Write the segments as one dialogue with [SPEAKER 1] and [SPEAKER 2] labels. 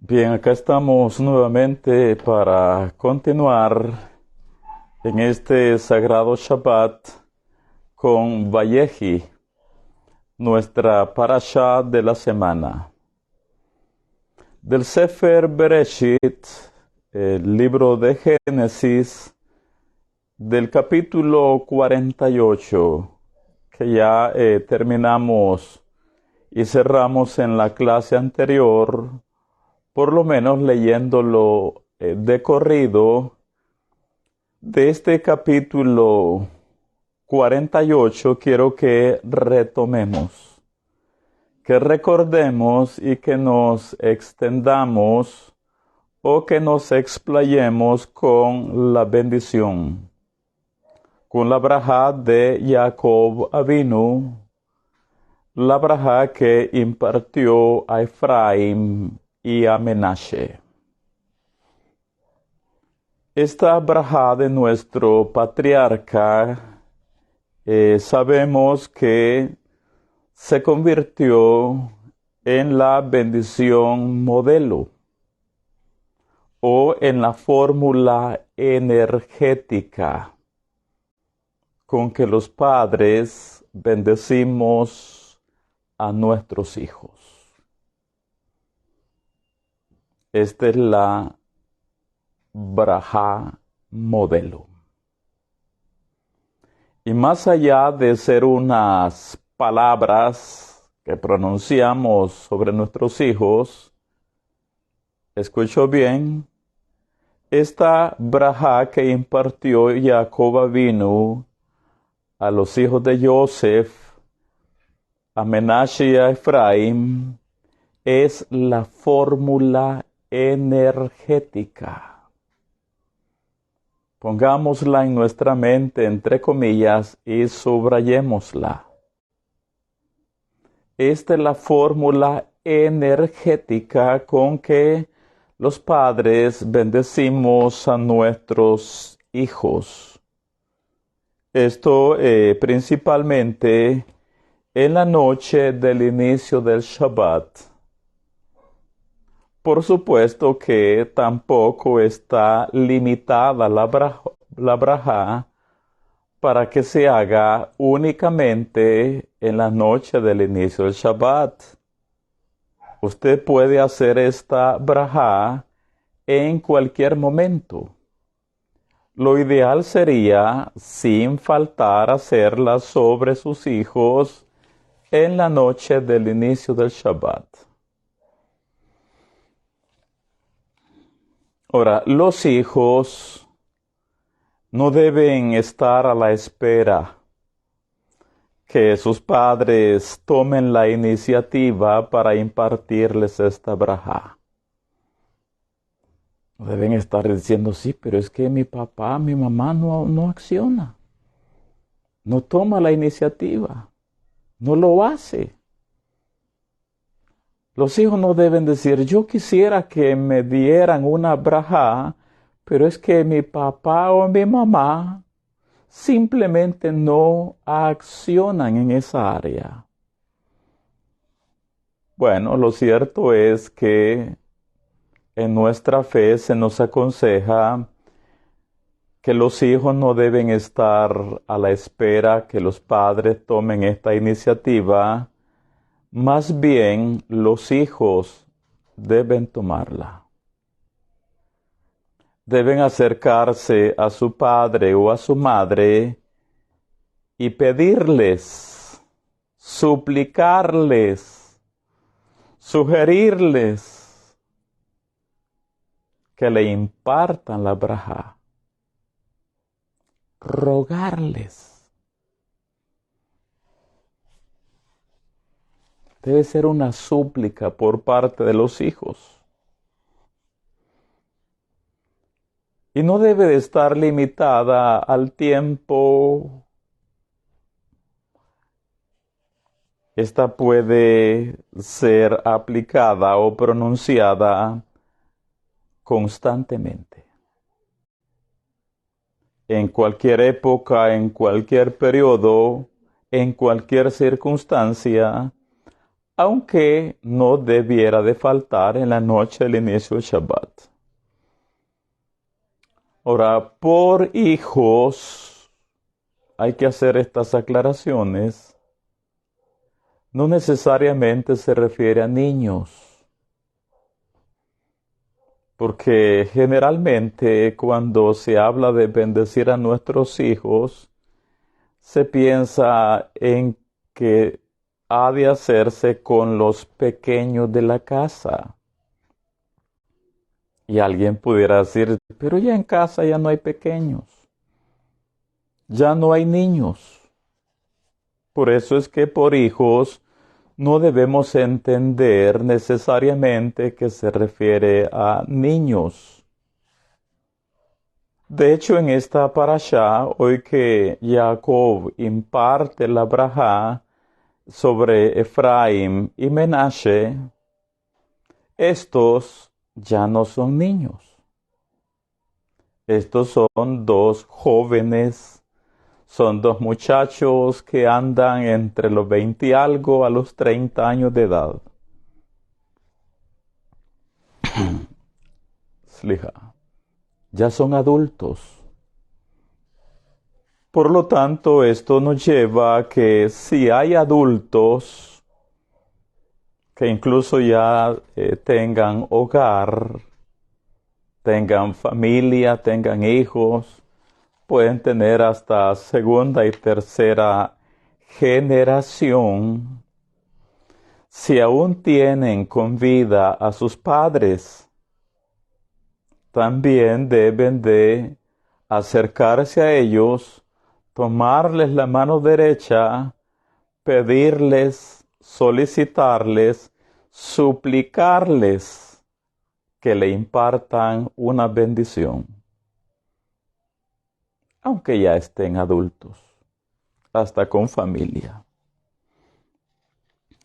[SPEAKER 1] Bien, acá estamos nuevamente para continuar en este sagrado Shabbat con Vayehi, nuestra parashá de la semana. Del Sefer Bereshit, el libro de Génesis, del capítulo 48, que ya terminamos y cerramos en la clase anterior, por lo menos leyéndolo de corrido. De este capítulo 48 quiero que retomemos, que recordemos y que nos extendamos o que nos explayemos con la bendición, con la brajá de Jacob Avinu, la brajá que impartió a Efraín y a Menashe. Esta brajá de nuestro patriarca, sabemos que se convirtió en la bendición modelo o en la fórmula energética con que los padres bendecimos a nuestros hijos. Esta es la brajá modelo. Y más allá de ser unas palabras que pronunciamos sobre nuestros hijos, escucho bien, esta brajá que impartió Jacob Avinu a los hijos de Yosef, a Menashe y a Efraín, es la fórmula energética. Pongámosla en nuestra mente, entre comillas, y subrayémosla. Esta es la fórmula energética con que los padres bendecimos a nuestros hijos. Esto principalmente en la noche del inicio del Shabbat. Por supuesto que tampoco está limitada la brajá para que se haga únicamente en la noche del inicio del Shabbat. Usted puede hacer esta brajá en cualquier momento. Lo ideal sería, sin faltar, hacerla sobre sus hijos en la noche del inicio del Shabbat. Ahora, los hijos no deben estar a la espera que sus padres tomen la iniciativa para impartirles esta brajá. No deben estar diciendo, sí, pero es que mi papá, mi mamá no acciona, no toma la iniciativa, no lo hace. Los hijos no deben decir, yo quisiera que me dieran una brajá, pero es que mi papá o mi mamá simplemente no accionan en esa área. Bueno, lo cierto es que en nuestra fe se nos aconseja que los hijos no deben estar a la espera que los padres tomen esta iniciativa. Más bien, los hijos deben tomarla. Deben acercarse a su padre o a su madre y pedirles, suplicarles, sugerirles que le impartan la brajá, rogarles. Debe ser una súplica por parte de los hijos. Y no debe de estar limitada al tiempo. Esta puede ser aplicada o pronunciada constantemente. En cualquier época, en cualquier periodo, en cualquier circunstancia, aunque no debiera de faltar en la noche del inicio del Shabbat. Ahora, por hijos, hay que hacer estas aclaraciones. No necesariamente se refiere a niños, porque generalmente cuando se habla de bendecir a nuestros hijos, se piensa en que ha de hacerse con los pequeños de la casa. Y alguien pudiera decir, pero ya en casa ya no hay pequeños, ya no hay niños. Por eso es que por hijos no debemos entender necesariamente que se refiere a niños. De hecho, en esta parashá, hoy que Jacob imparte la brajá sobre Efraín y Menashe, estos ya no son niños. Estos son dos jóvenes, son dos muchachos que andan entre los 20 y algo a los 30 años de edad. Slija, ya son adultos. Por lo tanto, esto nos lleva a que si hay adultos que incluso ya tengan hogar, tengan familia, tengan hijos, pueden tener hasta segunda y tercera generación, si aún tienen con vida a sus padres, también deben de acercarse a ellos, tomarles la mano derecha, pedirles, solicitarles, suplicarles que le impartan una bendición, aunque ya estén adultos, hasta con familia.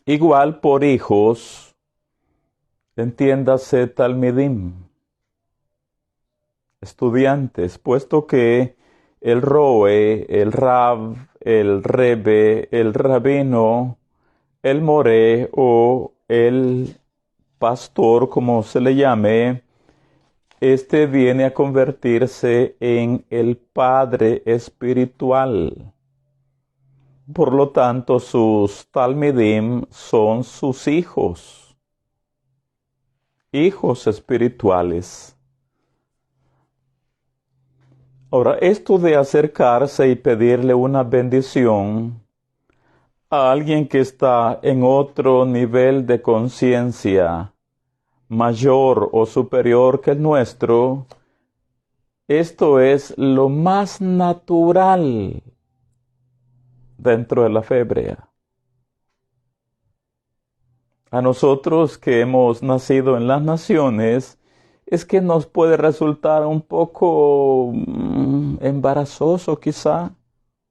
[SPEAKER 1] Igual por hijos, entiéndase talmidim, estudiantes, puesto que el roe, el rab, el rebe, el rabino, el moré o el pastor, como se le llame, este viene a convertirse en el padre espiritual. Por lo tanto, sus talmidim son sus hijos espirituales. Ahora, esto de acercarse y pedirle una bendición a alguien que está en otro nivel de conciencia mayor o superior que el nuestro, esto es lo más natural dentro de la fe hebrea. A nosotros que hemos nacido en las naciones, es que nos puede resultar un poco embarazoso quizá,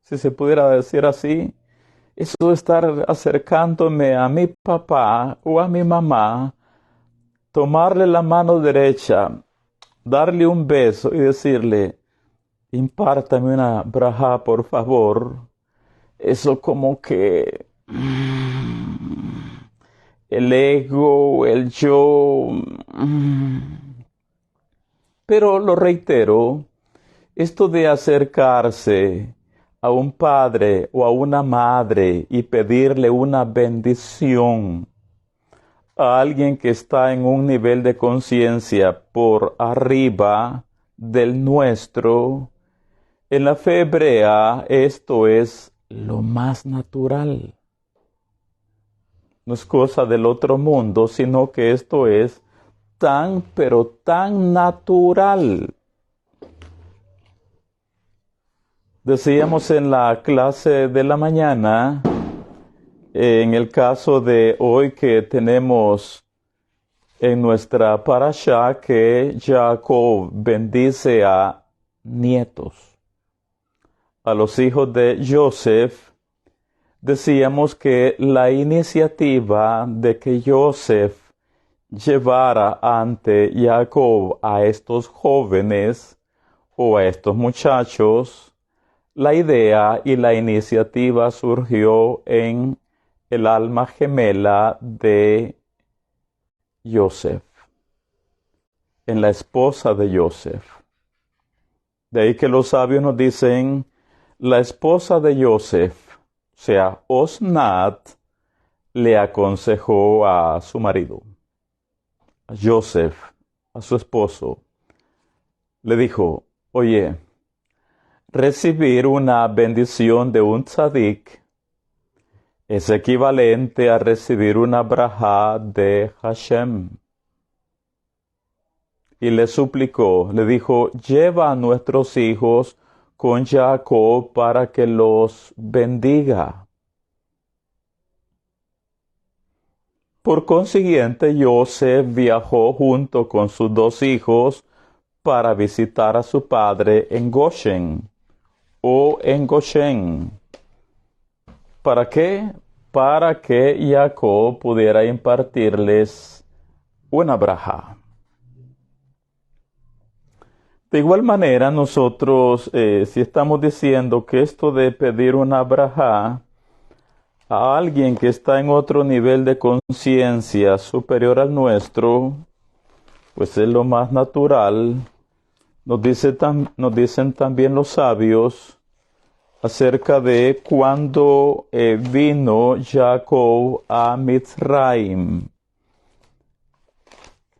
[SPEAKER 1] si se pudiera decir así, eso de estar acercándome a mi papá o a mi mamá, tomarle la mano derecha, darle un beso y decirle, impártame una braja por favor. Eso como que el ego, el yo. Pero lo reitero, esto de acercarse a un padre o a una madre y pedirle una bendición a alguien que está en un nivel de conciencia por arriba del nuestro, en la fe hebrea esto es lo más natural. No es cosa del otro mundo, sino que esto es tan, pero tan natural. Decíamos en la clase de la mañana, en el caso de hoy que tenemos en nuestra parashá, que Jacob bendice a nietos, a los hijos de Joseph, decíamos que la iniciativa de que Joseph llevara ante Jacob a estos jóvenes o a estos muchachos, la idea y la iniciativa surgió en el alma gemela de Joseph, en la esposa de Joseph. De ahí que los sabios nos dicen, la esposa de Joseph, o sea, Osnat, le aconsejó a su marido, a Joseph, a su esposo. Le dijo, oye, recibir una bendición de un tzadik es equivalente a recibir una brajá de Hashem. Y le suplicó, le dijo, lleva a nuestros hijos con Jacob para que los bendiga. Por consiguiente, Joseph viajó junto con sus dos hijos para visitar a su padre en Goshen o en Goshen. ¿Para qué? Para que Jacob pudiera impartirles una brajá. De igual manera, nosotros, si estamos diciendo que esto de pedir una brajá a alguien que está en otro nivel de conciencia superior al nuestro, pues es lo más natural. Nos dicen también los sabios acerca de cuando vino Jacob a Mitzrayim,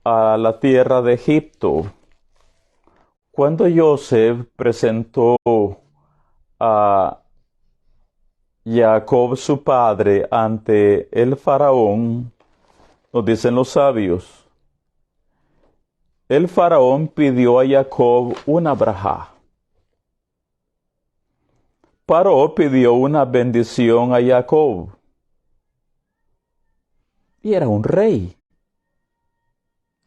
[SPEAKER 1] a la tierra de Egipto. Cuando Joseph presentó a Jacob su padre ante el faraón, nos dicen los sabios, el faraón pidió a Jacob una brajá. Paró pidió una bendición a Jacob. Y era un rey.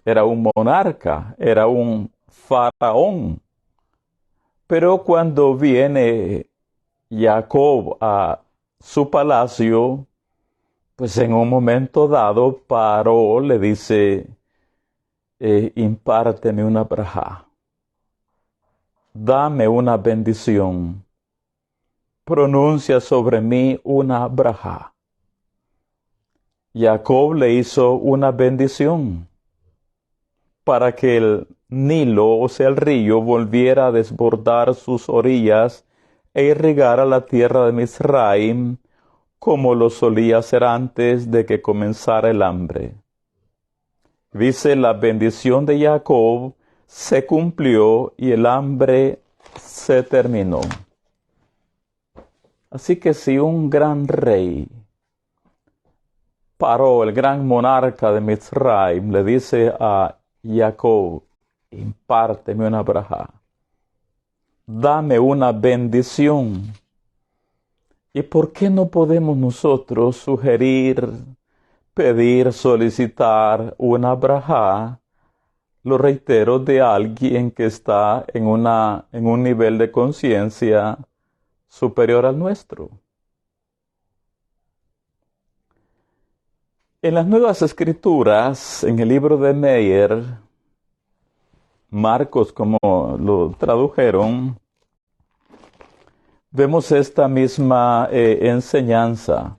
[SPEAKER 1] Era un monarca. Era un faraón. Pero cuando viene Jacob a su palacio, pues en un momento dado paró, le dice, impárteme una brajá. Dame una bendición. Pronuncia sobre mí una brajá. Jacob le hizo una bendición para que el Nilo, o sea el río, volviera a desbordar sus orillas e irrigara la tierra de Misraim como lo solía hacer antes de que comenzara el hambre. Dice, la bendición de Jacob se cumplió y el hambre se terminó. Así que si un gran rey, Paró, el gran monarca de Mitzrayim, le dice a Jacob, impárteme una brajá, dame una bendición. ¿Y por qué no podemos nosotros sugerir, pedir, solicitar una brajá? Lo reitero, de alguien que está en un nivel de conciencia superior al nuestro. En las Nuevas Escrituras, en el libro de Meyer, Marcos, como lo tradujeron, vemos esta misma enseñanza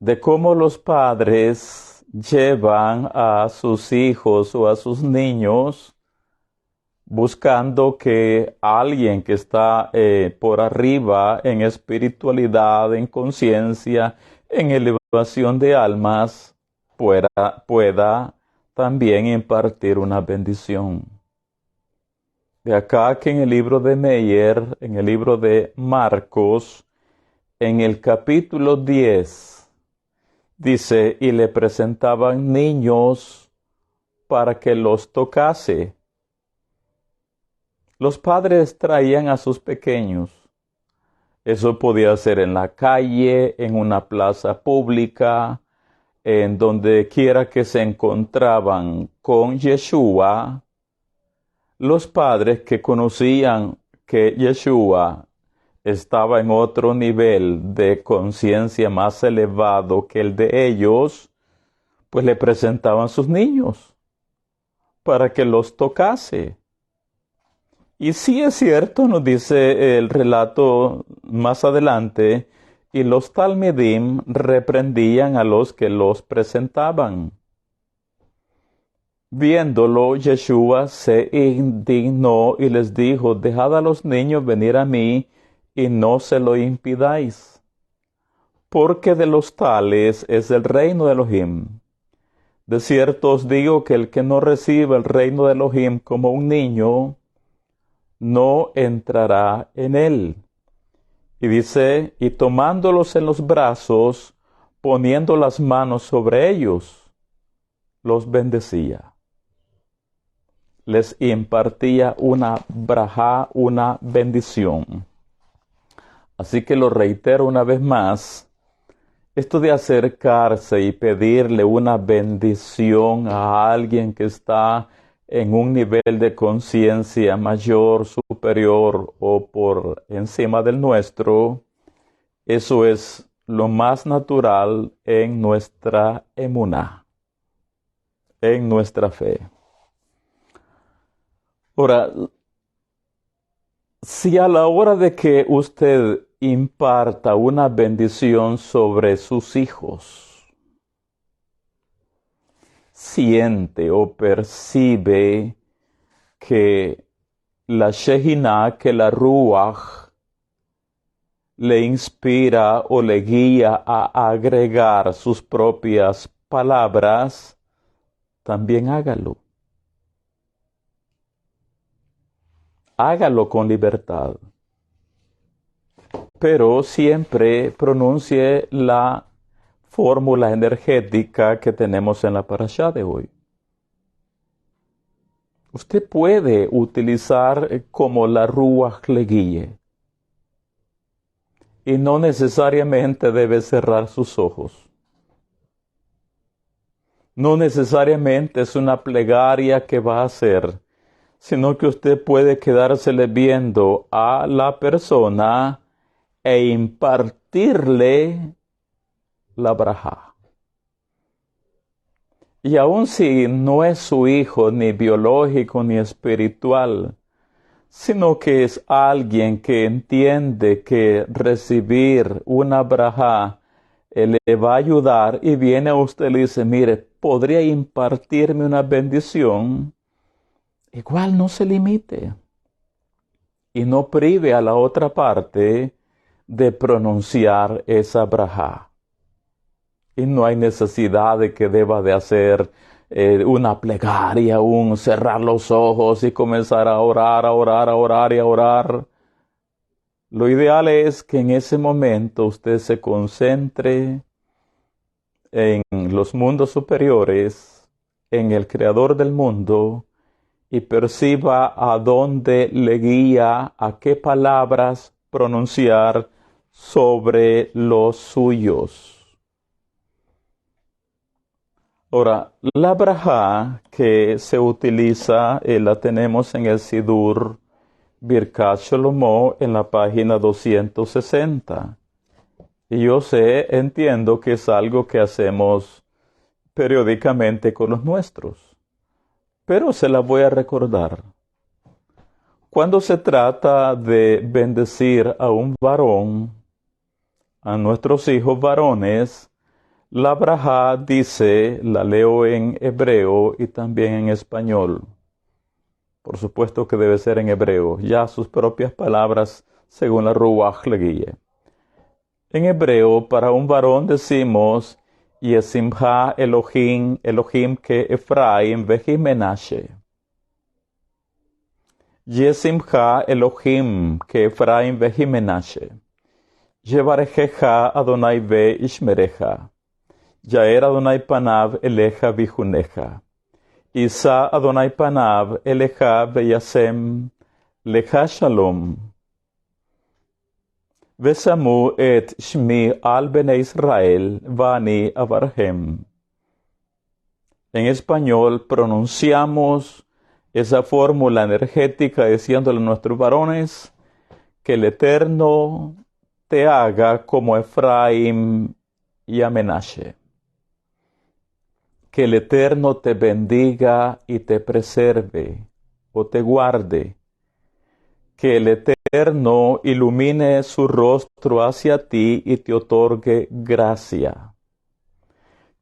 [SPEAKER 1] de cómo los padres llevan a sus hijos o a sus niños buscando que alguien que está por arriba en espiritualidad, en conciencia, en elevación de almas, pueda también impartir una bendición. De acá que en el libro de Meyer, en el libro de Marcos, en el capítulo 10, dice, y le presentaban niños para que los tocase. Los padres traían a sus pequeños. Eso podía ser en la calle, en una plaza pública, en donde quiera que se encontraban con Yeshua. Los padres que conocían que Yeshua estaba en otro nivel de conciencia más elevado que el de ellos, pues le presentaban sus niños para que los tocase. Y sí es cierto, nos dice el relato más adelante, y los talmidim reprendían a los que los presentaban. Viéndolo, Yeshua se indignó y les dijo: dejad a los niños venir a mí y no se lo impidáis, porque de los tales es el reino de Elohim. De cierto os digo que el que no recibe el reino de Elohim como un niño, no entrará en él. Y dice: y tomándolos en los brazos, poniendo las manos sobre ellos, los bendecía. Les impartía una brajá, una bendición. Así que lo reitero una vez más, esto de acercarse y pedirle una bendición a alguien que está en un nivel de conciencia mayor, superior o por encima del nuestro, eso es lo más natural en nuestra emuná, en nuestra fe. Ahora, si a la hora de que usted imparta una bendición sobre sus hijos, siente o percibe que la Shehinah, que la Ruach, le inspira o le guía a agregar sus propias palabras, también hágalo. Hágalo con libertad. Pero siempre pronuncie la fórmula energética que tenemos en la parashá de hoy. Usted puede utilizar como la Ruach le guíe. Y no necesariamente debe cerrar sus ojos. No necesariamente es una plegaria que va a hacer, sino que usted puede quedársele viendo a la persona e impartirle la brajá. Y aun si no es su hijo ni biológico ni espiritual, sino que es alguien que entiende que recibir una brajá le va a ayudar y viene a usted y le dice: mire, ¿podría impartirme una bendición? Igual no se limite y no prive a la otra parte de pronunciar esa brajá. Y no hay necesidad de que deba de hacer una plegaria, un cerrar los ojos y comenzar a orar, a orar, a orar y a orar. Lo ideal es que en ese momento usted se concentre en los mundos superiores, en el Creador del mundo, y perciba a dónde le guía, a qué palabras pronunciar sobre los suyos. Ahora, la brajá que se utiliza, la tenemos en el Sidur Birkat Shlomo en la página 260. Y yo entiendo que es algo que hacemos periódicamente con los nuestros. Pero se la voy a recordar. Cuando se trata de bendecir a un varón, a nuestros hijos varones, la brajá dice, la leo en hebreo y también en español. Por supuesto que debe ser en hebreo, ya sus propias palabras según la Ruach le guíe. En hebreo, para un varón decimos: Yesimha Elohim, Elohim que Efraim veji Menashe. Yesimha Elohim que Efraim veji Menashe. Yevarejeja Adonai ve Ishmereja. Yaer Adonai panav eleja vijuneja. Isa Adonai panav eleja veyasem leja shalom. Vesamu et shmi al bene Israel vani avarhem. En español pronunciamos esa fórmula energética diciéndole a nuestros varones: que el Eterno te haga como Efraim y a Menashe. Que el Eterno te bendiga y te preserve o te guarde. Que el Eterno Eterno ilumine su rostro hacia ti y te otorgue gracia.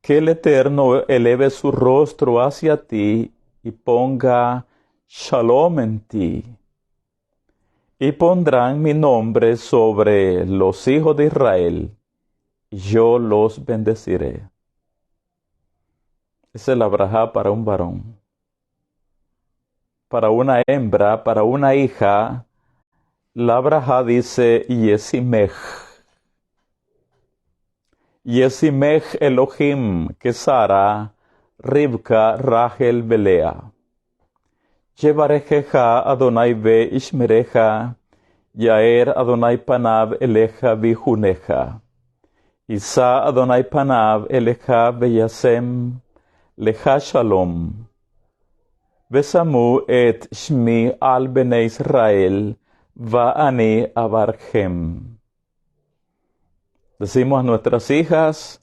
[SPEAKER 1] Que el Eterno eleve su rostro hacia ti y ponga shalom en ti. Y pondrán mi nombre sobre los hijos de Israel, y yo los bendeciré. Esa es la brajá para un varón. Para una hembra, para una hija, la brajá dice Yesimech. Yesimech Elohim, que Sara, Rivka, Rachel, Belea. Yevarejeja Adonai ve Ishmereja, Yaer Adonai panav eleja vijuneja. Isa Adonai panav eleja veyasem, leja shalom. Vesamu et shmi al bene Israel, va ani abarchem. Decimos a nuestras hijas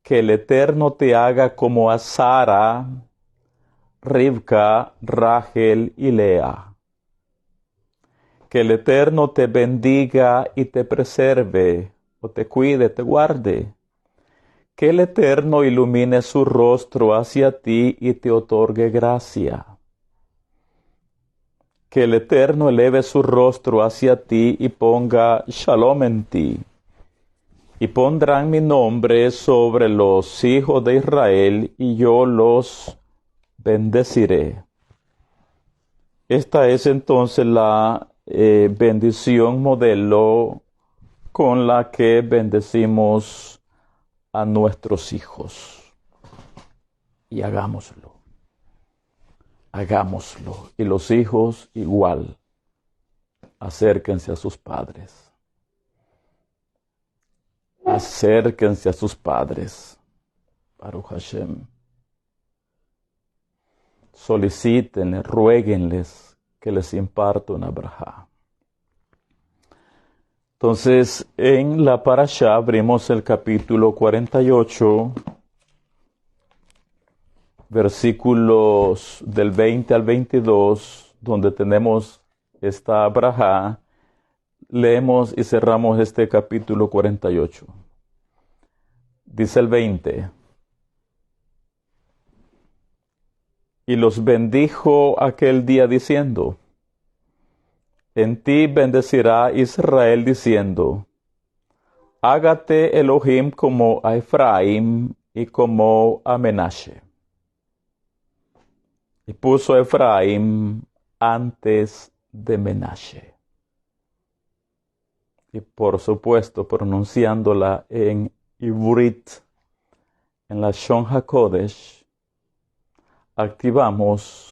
[SPEAKER 1] que el Eterno te haga como a Sara, Rivka, Rachel y Lea. Que el Eterno te bendiga y te preserve, o te cuide, te guarde. Que el Eterno ilumine su rostro hacia ti y te otorgue gracia. Que el Eterno eleve su rostro hacia ti y ponga shalom en ti. Y pondrán mi nombre sobre los hijos de Israel, y yo los bendeciré. Esta es entonces la bendición modelo con la que bendecimos a nuestros hijos. Y hagámoslo. Hagámoslo. Y los hijos igual. Acérquense a sus padres. Acérquense a sus padres. Baruch Hashem. Solicítenles, ruéguenles que les imparta una brajá. Entonces, en la parashá abrimos el capítulo 48, versículos del 20 al 22, donde tenemos esta brajá. Leemos y cerramos este capítulo 48. Dice el 20. Y los bendijo aquel día diciendo: en ti bendecirá Israel diciendo: hágate Elohim como a Efraín y como a Menashe. Y puso a Efraín antes de Menashe. Y por supuesto, pronunciándola en Ibrit, en la Shon HaKodesh, activamos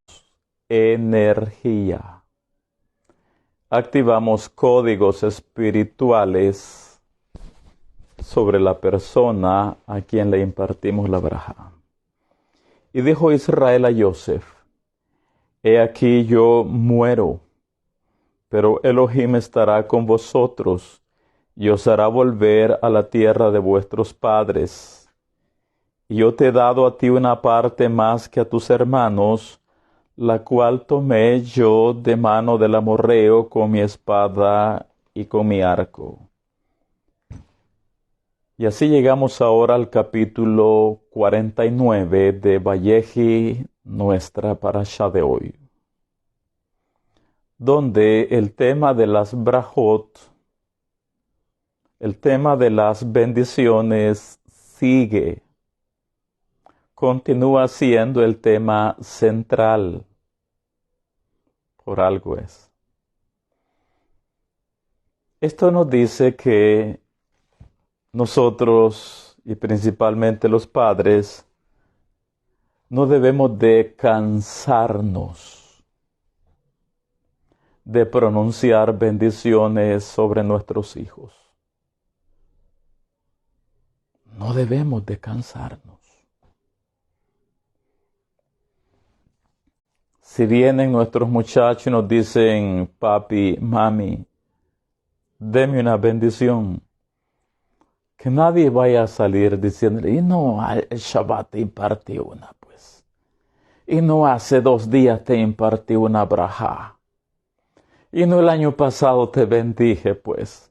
[SPEAKER 1] energía. Activamos códigos espirituales sobre la persona a quien le impartimos la braja. Y dijo Israel a Yosef: he aquí yo muero, pero Elohim estará con vosotros y os hará volver a la tierra de vuestros padres. Y yo te he dado a ti una parte más que a tus hermanos, la cual tomé yo de mano del amorreo con mi espada y con mi arco. Y así llegamos ahora al capítulo 49 de Vayehi, nuestra parashá de hoy, donde el tema de las brajot, el tema de las bendiciones sigue, continúa siendo el tema central. Por algo es. Esto nos dice que nosotros, y principalmente los padres, no debemos de cansarnos de pronunciar bendiciones sobre nuestros hijos. No debemos de cansarnos. Si vienen nuestros muchachos y nos dicen: papi, mami, deme una bendición, que nadie vaya a salir diciéndole: y no, el Shabbat te impartí una, pues. Y no hace 2 días te impartí una brajá. Y no el año pasado te bendije, pues.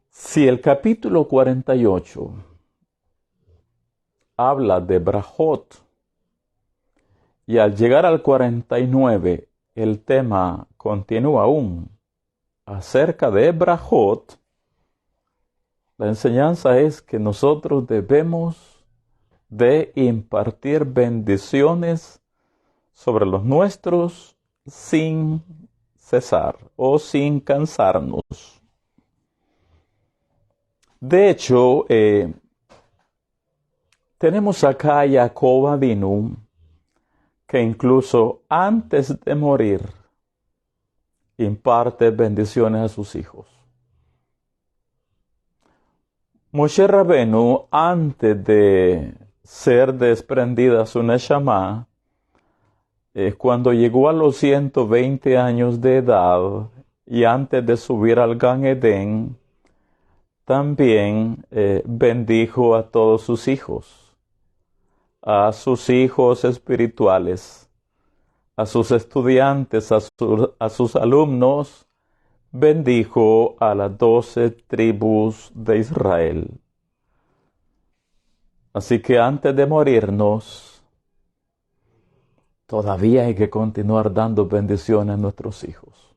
[SPEAKER 1] Si el capítulo 48 habla de Brajot, y al llegar al 49 el tema continúa aún acerca de Brajot, la enseñanza es que nosotros debemos de impartir bendiciones sobre los nuestros sin cesar o sin cansarnos. De hecho, tenemos acá a Jacob Avinu, que incluso antes de morir imparte bendiciones a sus hijos. Moshe Rabenu, antes de ser desprendida su Neshama, cuando llegó a los 120 años de edad y antes de subir al Gan Edén, también bendijo a todos sus hijos espirituales, a sus estudiantes, a sus alumnos, bendijo a las 12 tribus de Israel. Así que antes de morirnos, todavía hay que continuar dando bendiciones a nuestros hijos.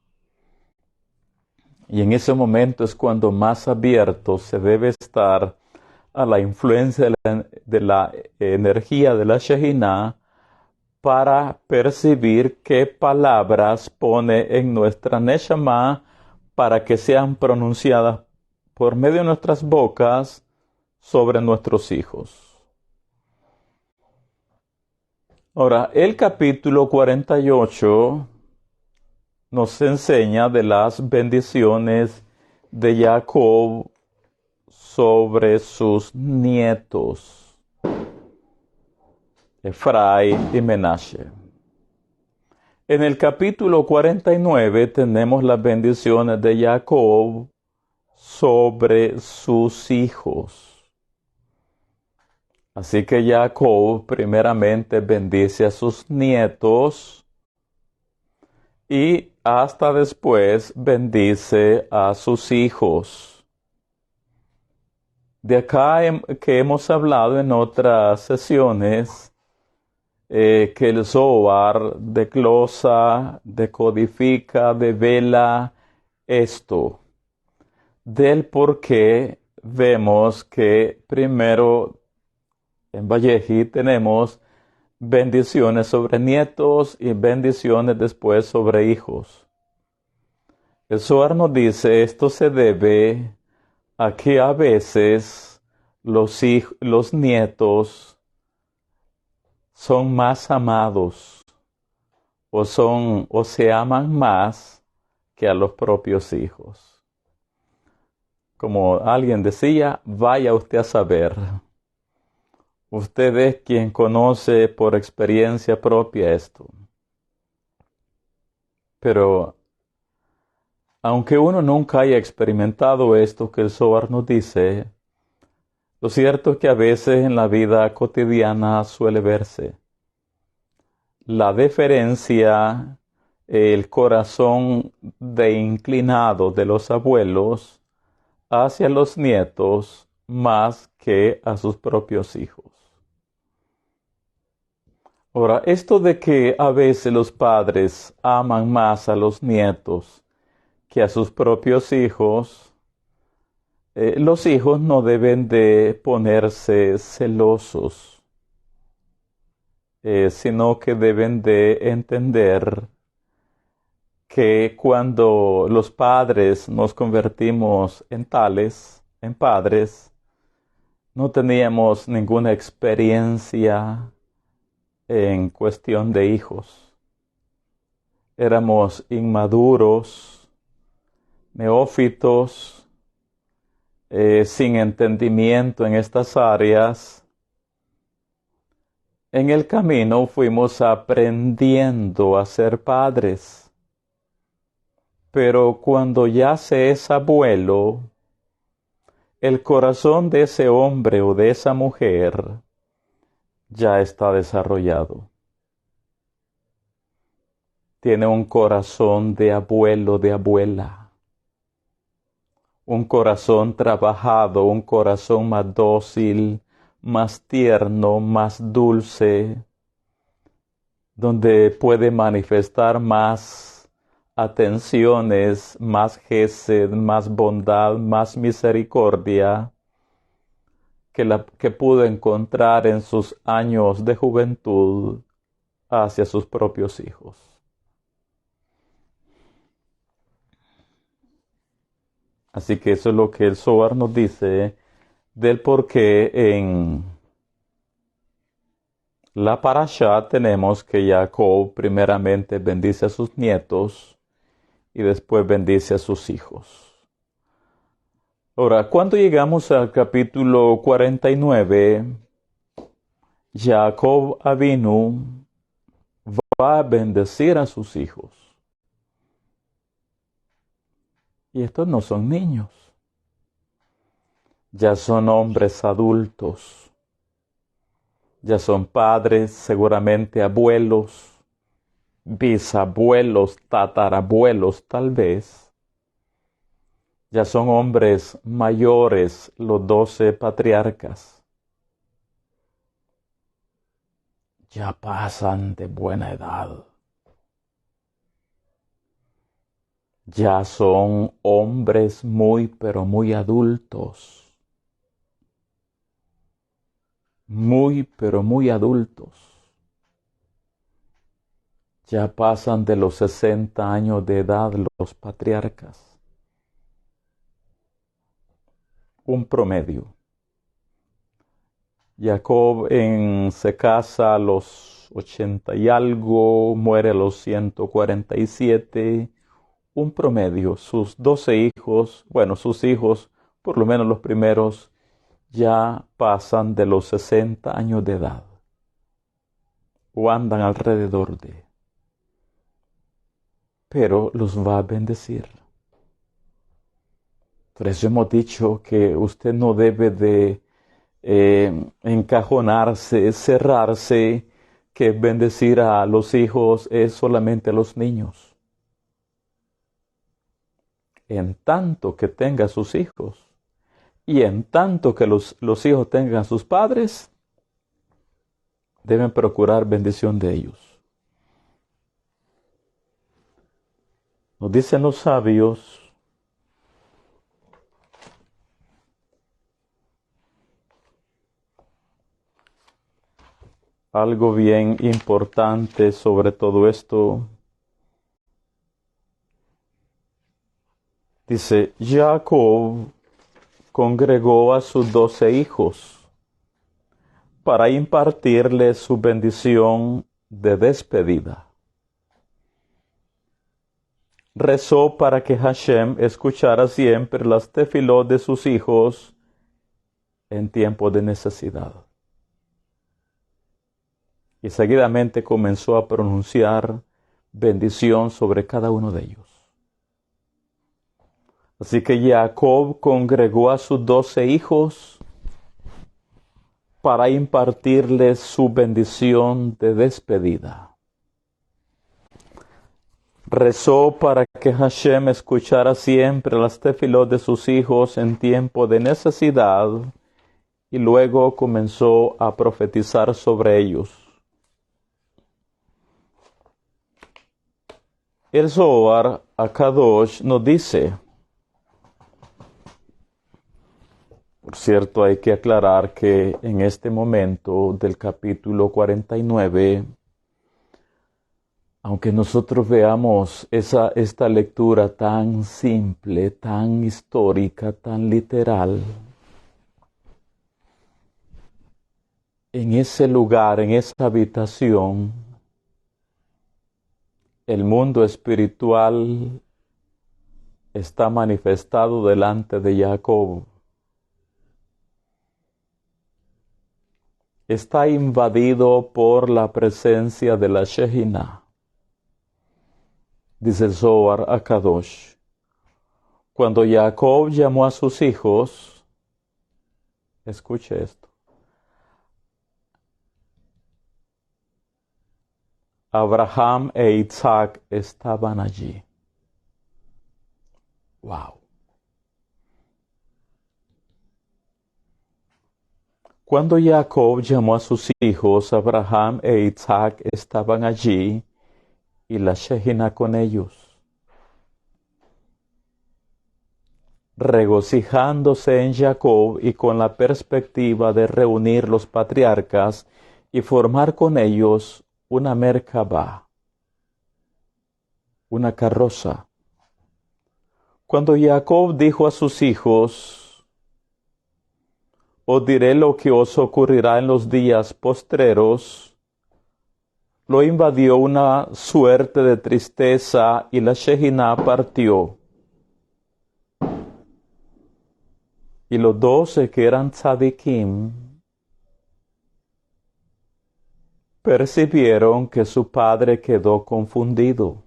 [SPEAKER 1] Y en ese momento es cuando más abierto se debe estar a la influencia de la energía de la Shejinah para percibir qué palabras pone en nuestra Neshama para que sean pronunciadas por medio de nuestras bocas sobre nuestros hijos. Ahora, el capítulo 48 nos enseña de las bendiciones de Jacob sobre sus nietos, Efraín y Menashe. En el capítulo 49 tenemos las bendiciones de Jacob sobre sus hijos. Así que Jacob primeramente bendice a sus nietos y hasta después bendice a sus hijos. De acá que hemos hablado en otras sesiones, que el Zohar desglosa, decodifica, devela esto, del por qué vemos que primero en Valleji tenemos bendiciones sobre nietos y bendiciones después sobre hijos. El Zohar nos dice esto se debe a que a veces los nietos son más amados o se aman más que a los propios hijos. Como alguien decía, vaya usted a saber. Usted es quien conoce por experiencia propia esto. Pero aunque uno nunca haya experimentado esto que el Zohar nos dice, lo cierto es que a veces en la vida cotidiana suele verse la deferencia, el corazón de inclinado de los abuelos hacia los nietos más que a sus propios hijos. Ahora, esto de que a veces los padres aman más a los nietos que a sus propios hijos, los hijos no deben de ponerse celosos, sino que deben de entender que cuando los padres nos convertimos en padres, no teníamos ninguna experiencia en cuestión de hijos. Éramos inmaduros, neófitos, sin entendimiento en estas áreas. En el camino fuimos aprendiendo a ser padres, pero cuando ya se es abuelo, el corazón de ese hombre o de esa mujer ya está desarrollado. tiene un corazón de abuelo, de abuela. Un corazón trabajado, un corazón más dócil, más tierno, más dulce, donde puede manifestar más atenciones, más gesed, más bondad, más misericordia que pudo encontrar en sus años de juventud hacia sus propios hijos. Así que eso es lo que el Zohar nos dice del por qué en la parashá tenemos que Jacob primeramente bendice a sus nietos y después bendice a sus hijos. Ahora, cuando llegamos al capítulo 49, Jacob Avinu va a bendecir a sus hijos. Y estos no son niños, ya son hombres adultos, ya son padres, seguramente abuelos, bisabuelos, tatarabuelos tal vez. Ya son hombres mayores los 12 patriarcas. Ya pasan de buena edad. Ya son hombres muy, pero muy adultos. Muy, pero muy adultos. Ya pasan de los 60 años de edad los patriarcas. Un promedio. Jacob se casa a los 80 y algo, muere a los 147. Un promedio. Sus 12 hijos, sus hijos, por lo menos los primeros, ya pasan de los 60 años de edad. O andan alrededor de. Pero los va a bendecir. Por eso hemos dicho que usted no debe de encajonarse, cerrarse, que bendecir a los hijos es solamente a los niños. En tanto que tenga sus hijos y en tanto que los hijos tengan sus padres, deben procurar bendición de ellos. Nos dicen los sabios, algo bien importante sobre todo esto. Dice, Jacob congregó a sus 12 hijos para impartirles su bendición de despedida. Rezó para que Hashem escuchara siempre las tefilot de sus hijos en tiempo de necesidad. Y seguidamente comenzó a pronunciar bendición sobre cada uno de ellos. Así que Jacob congregó a sus 12 hijos para impartirles su bendición de despedida. Rezó para que Hashem escuchara siempre las tefilot de sus hijos en tiempo de necesidad y luego comenzó a profetizar sobre ellos. El Zohar HaKadosh nos dice, por cierto, hay que aclarar que en este momento del capítulo 49, aunque nosotros veamos esta lectura tan simple, tan histórica, tan literal, en ese lugar, en esa habitación, el mundo espiritual está manifestado delante de Jacob. Está invadido por la presencia de la Shejina. Dice el Zohar HaKadosh. Cuando Jacob llamó a sus hijos, escuche esto, Abraham e Isaac estaban allí. Wow. Cuando Jacob llamó a sus hijos, Abraham e Isaac estaban allí y la Shejina con ellos, regocijándose en Jacob y con la perspectiva de reunir los patriarcas y formar con ellos una merkabah, una carroza. Cuando Jacob dijo a sus hijos: os diré lo que os ocurrirá en los días postreros, lo invadió una suerte de tristeza y la Shejina partió. Y los 12 que eran tzadikim percibieron que su padre quedó confundido.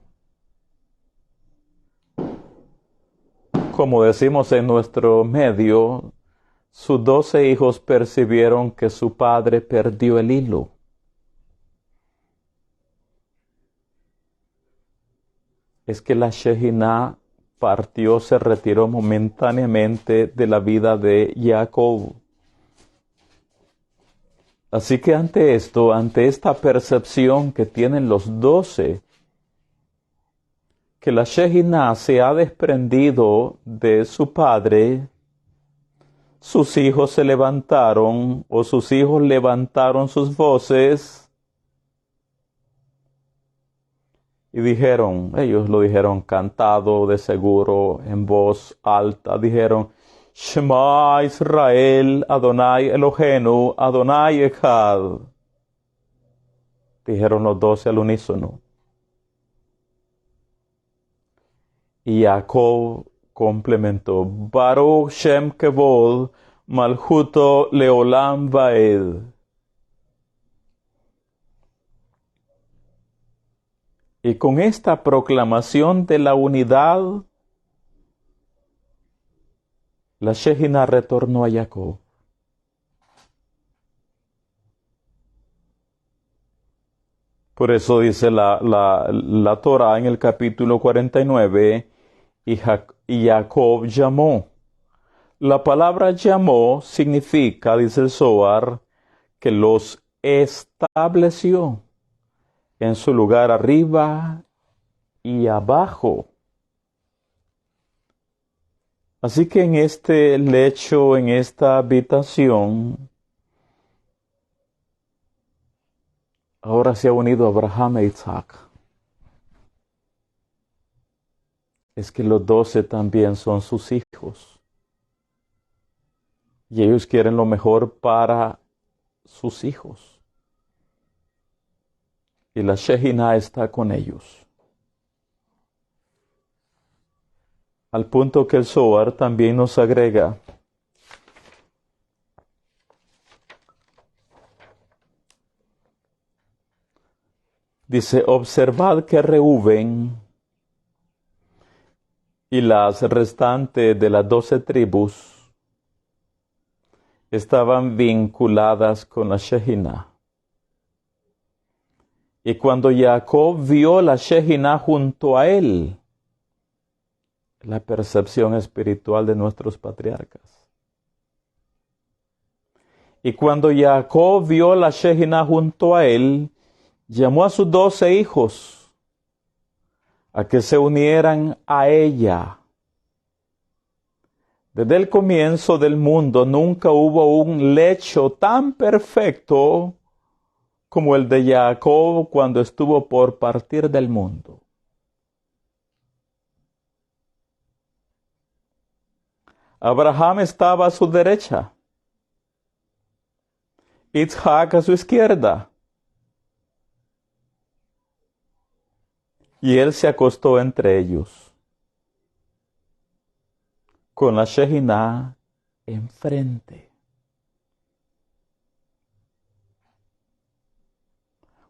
[SPEAKER 1] Como decimos en nuestro medio, sus 12 hijos percibieron que su padre perdió el hilo. Es que la Shejina partió, se retiró momentáneamente de la vida de Jacob. Así que ante esto, ante esta percepción que tienen los 12, que la Shejina se ha desprendido de su padre, sus hijos se levantaron, o sus hijos levantaron sus voces y dijeron, ellos lo dijeron cantado de seguro, en voz alta, dijeron: Shema Israel, Adonai Eloheinu, Adonai Echad. Dijeron los 12 al unísono. Y Jacob complementó: Baruch Shem Kevod, Malchuto Leolam Vaed. Y con esta proclamación de la unidad, la Shejina retornó a Jacob. Por eso dice la Torah en el capítulo 49, y Jacob llamó. La palabra llamó significa, dice el Zohar, que los estableció en su lugar arriba y abajo. Así que en este lecho, en esta habitación, ahora se ha unido Abraham e Isaac. Es que los 12 también son sus hijos. Y ellos quieren lo mejor para sus hijos. Y la Shejina está con ellos. Al punto que el Zohar también nos agrega: dice, observad que Reuben y las restantes de las 12 tribus estaban vinculadas con la Shejina. Y cuando Jacob vio la Shejina junto a él, la percepción espiritual de nuestros patriarcas. Y cuando Jacob vio la Shejina junto a él, llamó a sus 12 hijos a que se unieran a ella. Desde el comienzo del mundo nunca hubo un lecho tan perfecto como el de Jacob cuando estuvo por partir del mundo. Abraham estaba a su derecha, Isaac a su izquierda, y él se acostó entre ellos, con la Shejina enfrente.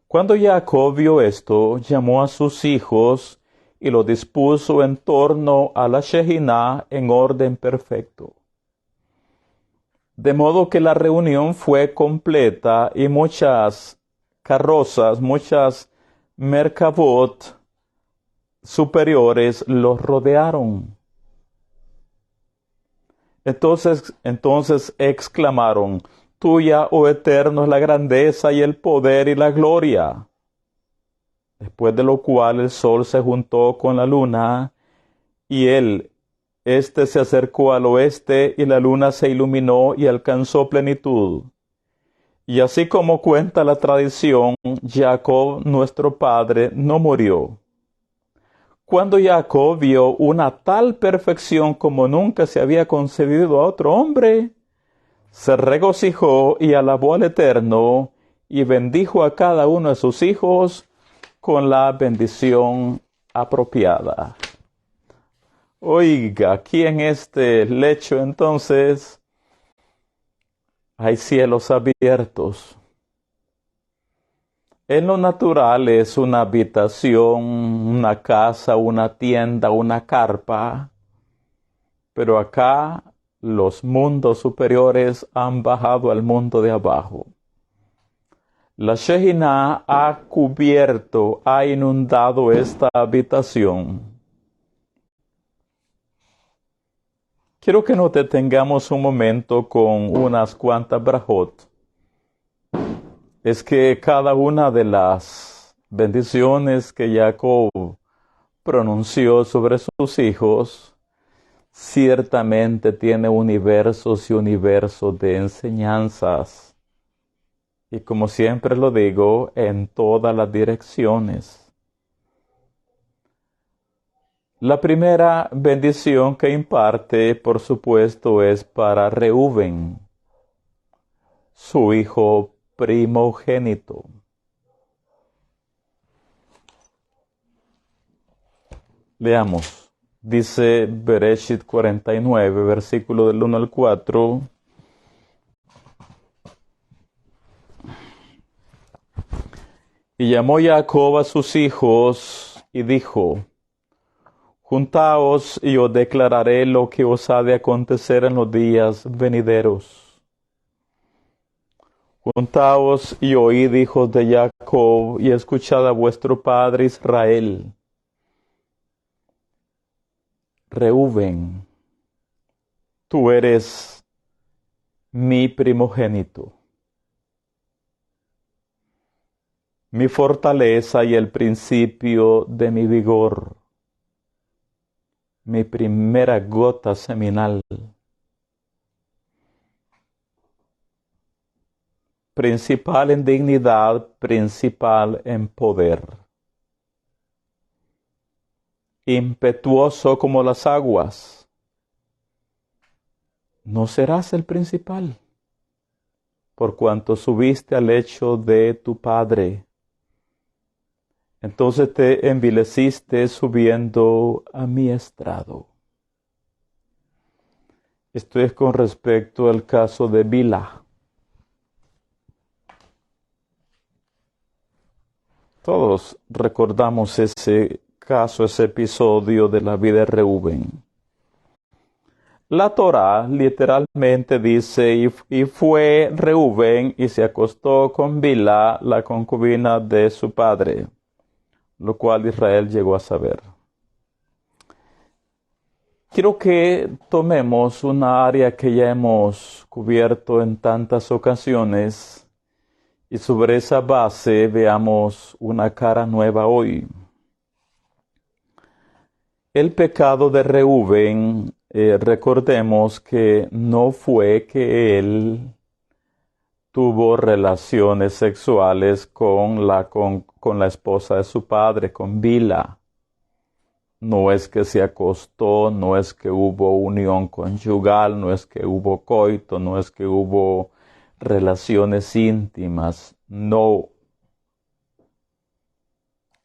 [SPEAKER 1] Cuando Jacob vio esto, llamó a sus hijos y lo dispuso en torno a la Shejina en orden perfecto. De modo que la reunión fue completa y muchas carrozas, muchas Merkabot superiores los rodearon. Entonces exclamaron: Tuya, oh Eterno, es la grandeza y el poder y la gloria. Después de lo cual el sol se juntó con la luna, y este se acercó al oeste, y la luna se iluminó y alcanzó plenitud. Y así como cuenta la tradición, Jacob, nuestro padre, no murió. Cuando Jacob vio una tal perfección como nunca se había concedido a otro hombre, se regocijó y alabó al Eterno, y bendijo a cada uno de sus hijos con la bendición apropiada. Oiga, aquí en este lecho entonces hay cielos abiertos. En lo natural es una habitación, una casa, una tienda, una carpa, pero acá los mundos superiores han bajado al mundo de abajo. La Shejinah ha cubierto, ha inundado esta habitación. Quiero que nos detengamos un momento con unas cuantas brajot. Es que cada una de las bendiciones que Jacob pronunció sobre sus hijos ciertamente tiene universos y universos de enseñanzas. Y como siempre lo digo, en todas las direcciones. La primera bendición que imparte, por supuesto, es para Reuben, su hijo primogénito. Leamos. Dice Bereshit 49, versículo del 1 al 4. Y llamó Jacob a sus hijos y dijo: Juntaos y os declararé lo que os ha de acontecer en los días venideros. Juntaos y oíd, hijos de Jacob, y escuchad a vuestro padre Israel. Reuben, tú eres mi primogénito, mi fortaleza y el principio de mi vigor, mi primera gota seminal, principal en dignidad, principal en poder, impetuoso como las aguas. No serás el principal, por cuanto subiste al lecho de tu padre. Entonces te envileciste subiendo a mi estrado. Esto es con respecto al caso de Bilha. Todos recordamos ese caso, ese episodio de la vida de Reuben. La Torá literalmente dice: y fue Reuben y se acostó con Bilha, la concubina de su padre, lo cual Israel llegó a saber. Quiero que tomemos una área que ya hemos cubierto en tantas ocasiones y sobre esa base veamos una cara nueva hoy. El pecado de Reuben, recordemos que no fue que él tuvo relaciones sexuales con la esposa de su padre, con Bilha. No es que se acostó, no es que hubo unión conyugal, no es que hubo coito, no es que hubo relaciones íntimas, no.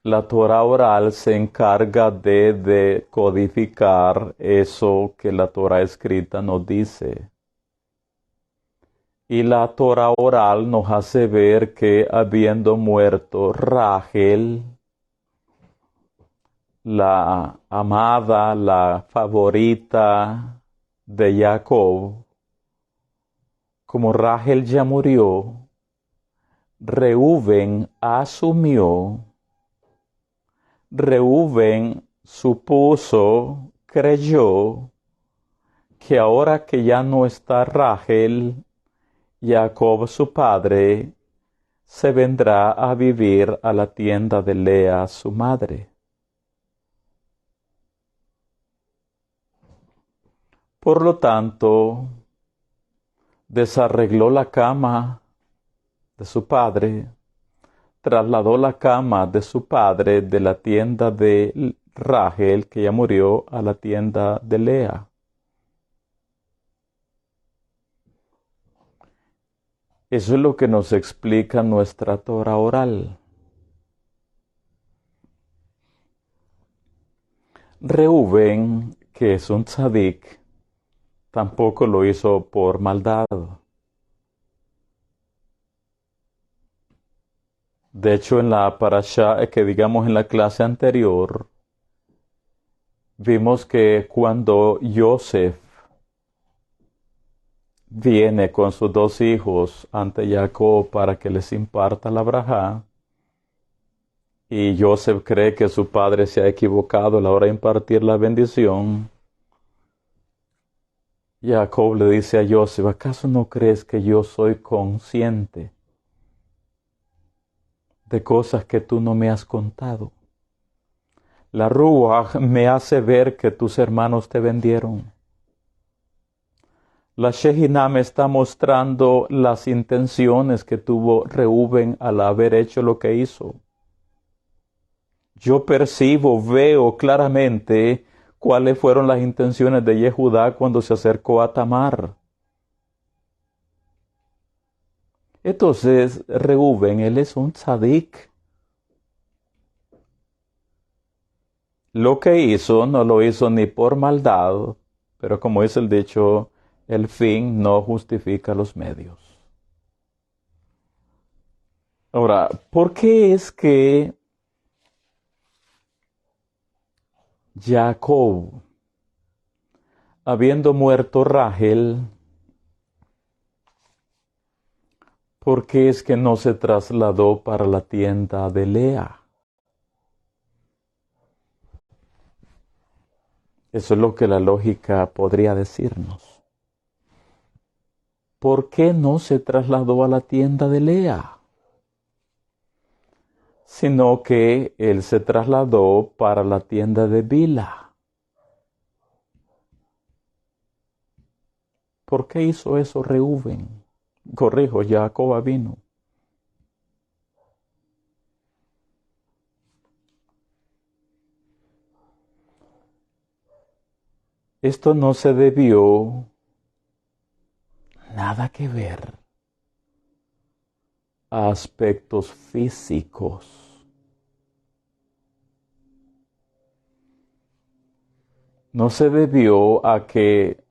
[SPEAKER 1] La Torá oral se encarga de codificar eso que la Torá escrita nos dice. Y la Torá oral nos hace ver que habiendo muerto Rachel, la amada, la favorita de Jacob, como Rachel ya murió, Reuben asumió Reuben creyó que ahora que ya no está Rachel, Jacob su padre se vendrá a vivir a la tienda de Lea su madre. Por lo tanto, desarregló la cama de su padre, trasladó la cama de su padre de la tienda de Rachel, que ya murió, a la tienda de Lea. Eso es lo que nos explica nuestra Torah oral. Reuben, que es un tzadik, tampoco lo hizo por maldad. De hecho, en la parashá, que digamos en la clase anterior, vimos que cuando Yosef viene con sus dos hijos ante Jacob para que les imparta la brajá, y Yosef cree que su padre se ha equivocado a la hora de impartir la bendición, Jacob le dice a Yosef: ¿acaso no crees que yo soy consciente de cosas que tú no me has contado? La Ruach me hace ver que tus hermanos te vendieron. La Shejinah me está mostrando las intenciones que tuvo Reuben al haber hecho lo que hizo. Yo percibo, veo claramente cuáles fueron las intenciones de Yehudá cuando se acercó a Tamar. Entonces, Reuben, él es un tzadik. Lo que hizo no lo hizo ni por maldad, pero como dice el dicho, el fin no justifica los medios. Ahora, ¿por qué es que Jacob, habiendo muerto Rachel, por qué es que no se trasladó para la tienda de Lea? Eso es lo que la lógica podría decirnos. ¿Por qué no se trasladó a la tienda de Lea? Sino que él se trasladó para la tienda de Bila. ¿Por qué hizo eso Reuben? Corrijo, Jacob vino. Esto no se debió nada que ver a aspectos físicos. No se debió a que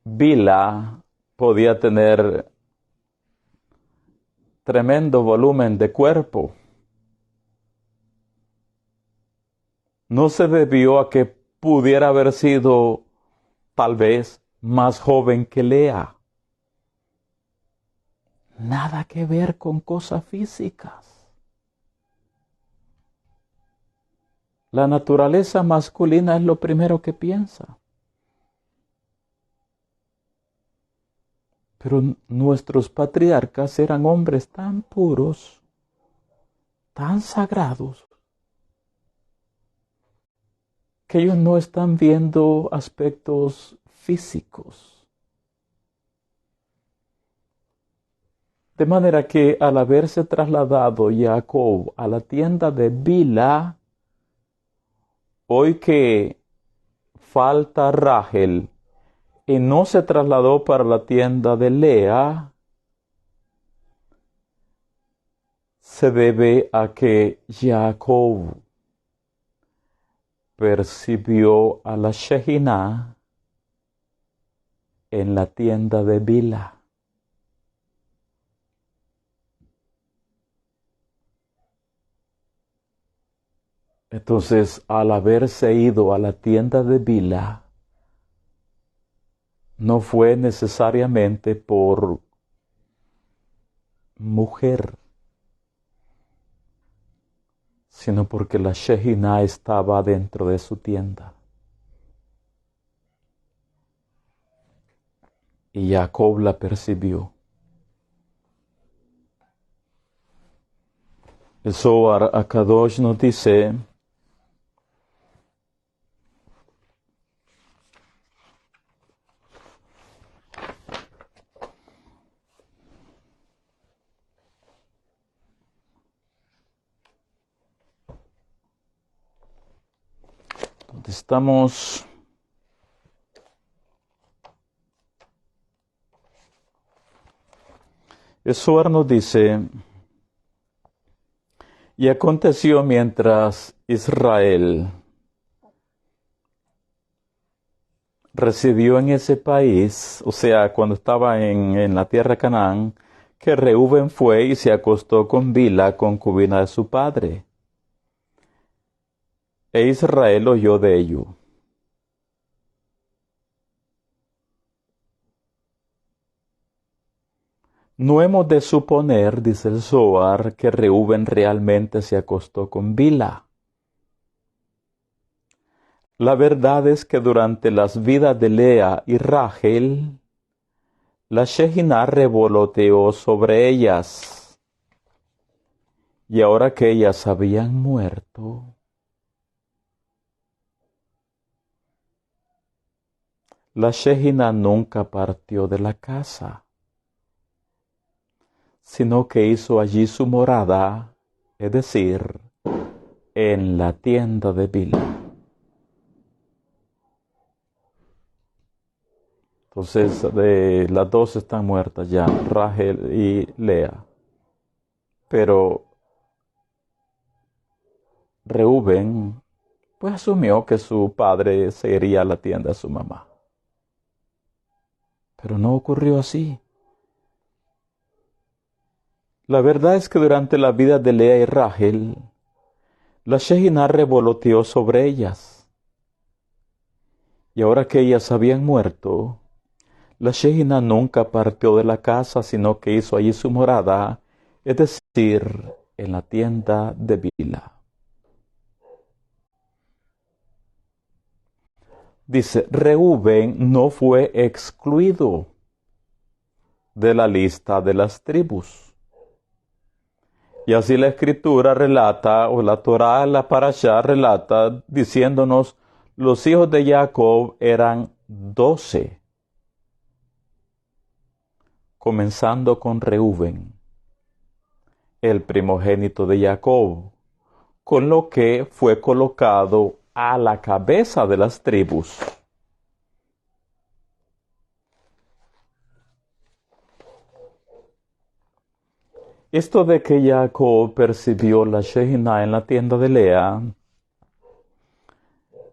[SPEAKER 1] Bila podía tener tremendo volumen de cuerpo. No se debió a que pudiera haber sido tal vez más joven que Lea. Nada que ver con cosas físicas. La naturaleza masculina es lo primero que piensa. Pero nuestros patriarcas eran hombres tan puros, tan sagrados, que ellos no están viendo aspectos físicos. De manera que al haberse trasladado Jacob a la tienda de Bila, hoy que falta Rachel y no se trasladó para la tienda de Lea, se debe a que Jacob percibió a la Shejinah en la tienda de Bila. Entonces, al haberse ido a la tienda de Bila, no fue necesariamente por mujer. sino porque la Shejina estaba dentro de su tienda. Y Jacob la percibió. El Zohar HaKadosh nos dice donde estamos. El Zohar nos dice: y aconteció mientras Israel residió en ese país, o sea, cuando estaba en la tierra de Canaán, que Reuben fue y se acostó con Bila, concubina de su padre. E Israel oyó de ello. No hemos de suponer, dice el Zohar, que Reuben realmente se acostó con Bila. La verdad es que durante las vidas de Lea y Rachel, la Shejina revoloteó sobre ellas. Y ahora que ellas habían muerto, la Shejina nunca partió de la casa, sino que hizo allí su morada, es decir, en la tienda de Bila. Entonces, las dos están muertas ya, Rachel y Lea. Pero Reuben, pues asumió que su padre se iría a la tienda de su mamá. Pero no ocurrió así. La verdad es que durante la vida de Lea y Rachel, la Shejina revoloteó sobre ellas. Y ahora que ellas habían muerto, la Shejina nunca partió de la casa, sino que hizo allí su morada, es decir, en la tienda de Bila. Dice, Reuben no fue excluido de la lista de las tribus. Y así la Escritura relata, o la Torá, la Parashá relata, diciéndonos, los hijos de Jacob eran 12, comenzando con Reuben, el primogénito de Jacob, con lo que fue colocado a la cabeza de las tribus. Esto de que Jacob percibió la Shejina en la tienda de Lea,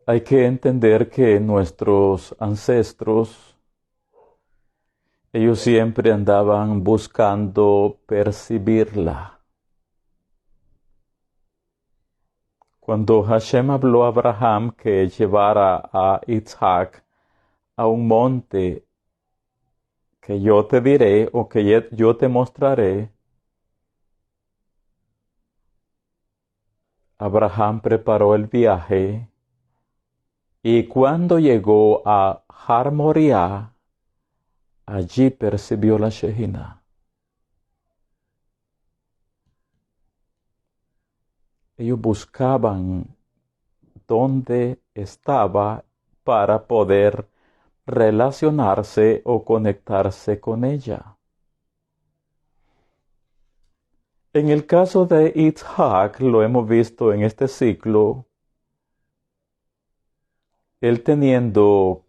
[SPEAKER 1] hay que entender que nuestros ancestros, ellos siempre andaban buscando percibirla. Cuando Hashem habló a Abraham que llevara a Isaac a un monte que yo te diré o que yo te mostraré, Abraham preparó el viaje y cuando llegó a Har Moriah, allí percibió la Shejina. Ellos buscaban dónde estaba para poder relacionarse o conectarse con ella. En el caso de Isaac, lo hemos visto en este ciclo, él teniendo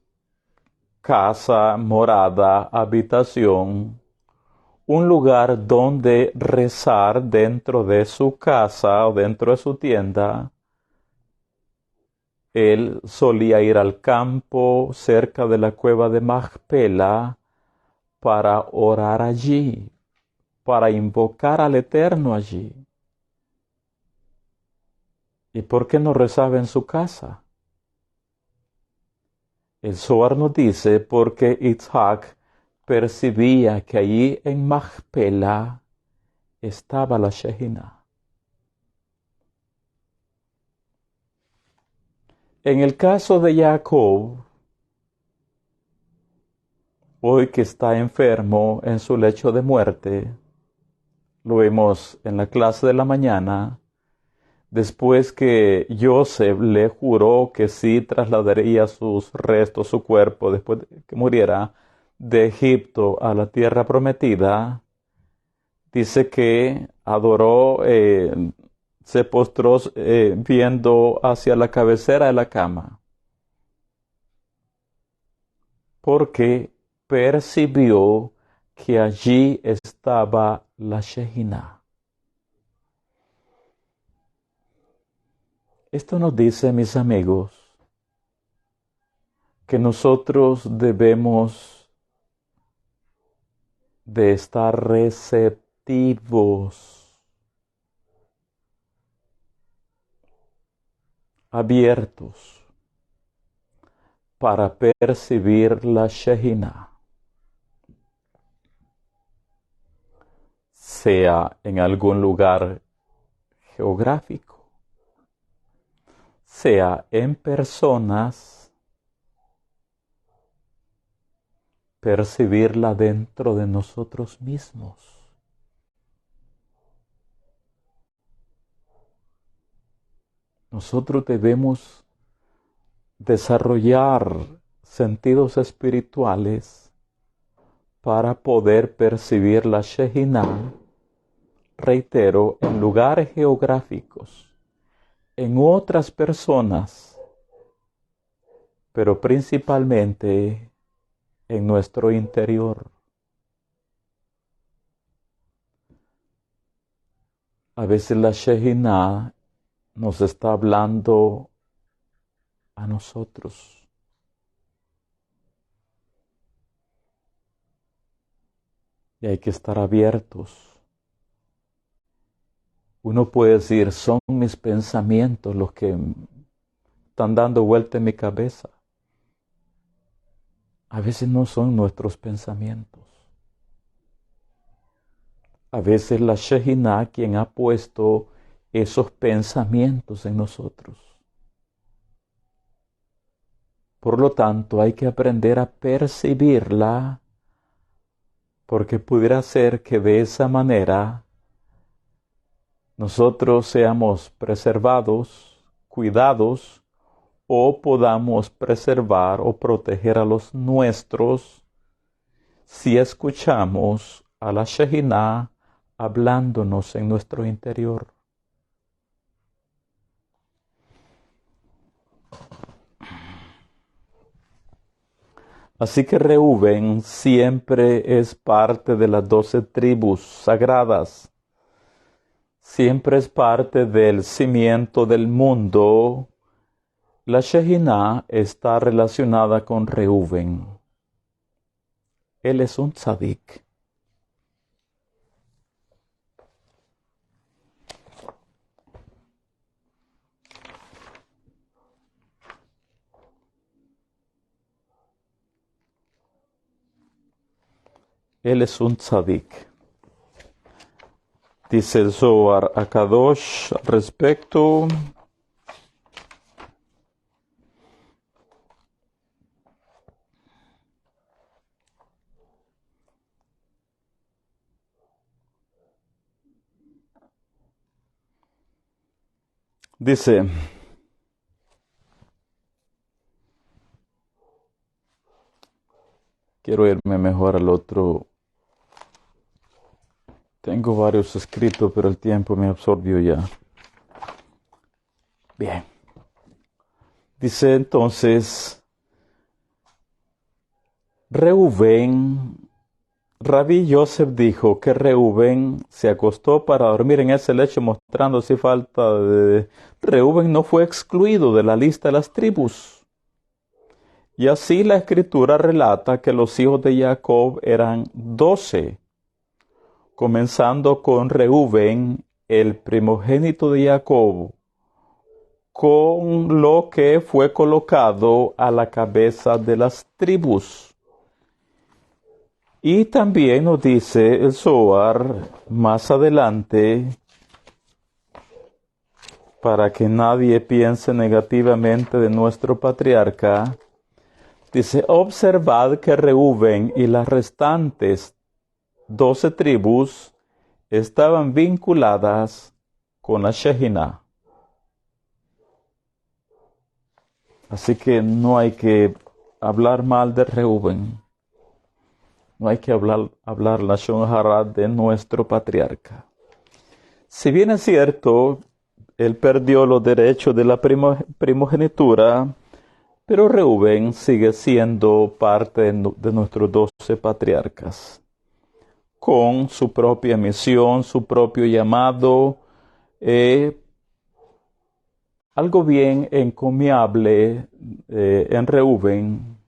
[SPEAKER 1] casa, morada, habitación, un lugar donde rezar dentro de su casa o dentro de su tienda. Él solía ir al campo cerca de la cueva de Macpela para orar allí, para invocar al Eterno allí. ¿Y por qué no rezaba en su casa? El Zohar nos dice porque Isaac percibía que allí en Macpela estaba la Shejina. En el caso de Jacob, hoy que está enfermo en su lecho de muerte, lo vemos en la clase de la mañana, después que Joseph le juró que sí trasladaría sus restos, su cuerpo, después de que muriera, de Egipto a la tierra prometida, dice que adoró, se postró viendo hacia la cabecera de la cama, porque percibió que allí estaba la Shekinah. Esto nos dice, mis amigos, que nosotros debemos de estar receptivos, abiertos, para percibir la Shekinah, sea en algún lugar geográfico, sea en personas, percibirla dentro de nosotros mismos. Nosotros debemos desarrollar sentidos espirituales para poder percibir la Shekinah, reitero, en lugares geográficos, en otras personas, pero principalmente en nuestro interior. A veces la Shekinah nos está hablando a nosotros. Y hay que estar abiertos. Uno puede decir, son mis pensamientos los que están dando vuelta en mi cabeza. A veces no son nuestros pensamientos. A veces la Shekinah quien ha puesto esos pensamientos en nosotros. Por lo tanto, hay que aprender a percibirla, porque pudiera ser que de esa manera nosotros seamos preservados, cuidados, o podamos preservar o proteger a los nuestros si escuchamos a la Shekinah hablándonos en nuestro interior. Así que Reuben siempre es parte de las 12 tribus sagradas. Siempre es parte del cimiento del mundo. La Shekinah está relacionada con Reuben. Él es un tzadik. Él es un tzadik. Dice el Zohar HaKadosh al respecto. Dice, quiero irme mejor al otro. Tengo varios escritos, pero el tiempo me absorbió ya. Bien. Dice entonces, Reuben, Rabí Yosef dijo que Reuben se acostó para dormir en ese lecho mostrando así falta de... Reuben no fue excluido de la lista de las tribus. Y así la escritura relata que los hijos de Jacob eran 12, comenzando con Reuben, el primogénito de Jacob, con lo que fue colocado a la cabeza de las tribus. Y también nos dice el Zohar más adelante para que nadie piense negativamente de nuestro patriarca, dice: observad que Reubén y las restantes 12 tribus estaban vinculadas con la Shekinah. Así que no hay que hablar mal de Reubén. No hay que hablar la Shonjara de nuestro patriarca. Si bien es cierto, él perdió los derechos de la primogenitura, pero Reubén sigue siendo parte de nuestros 12 patriarcas, con su propia misión, su propio llamado, algo bien encomiable en Reubén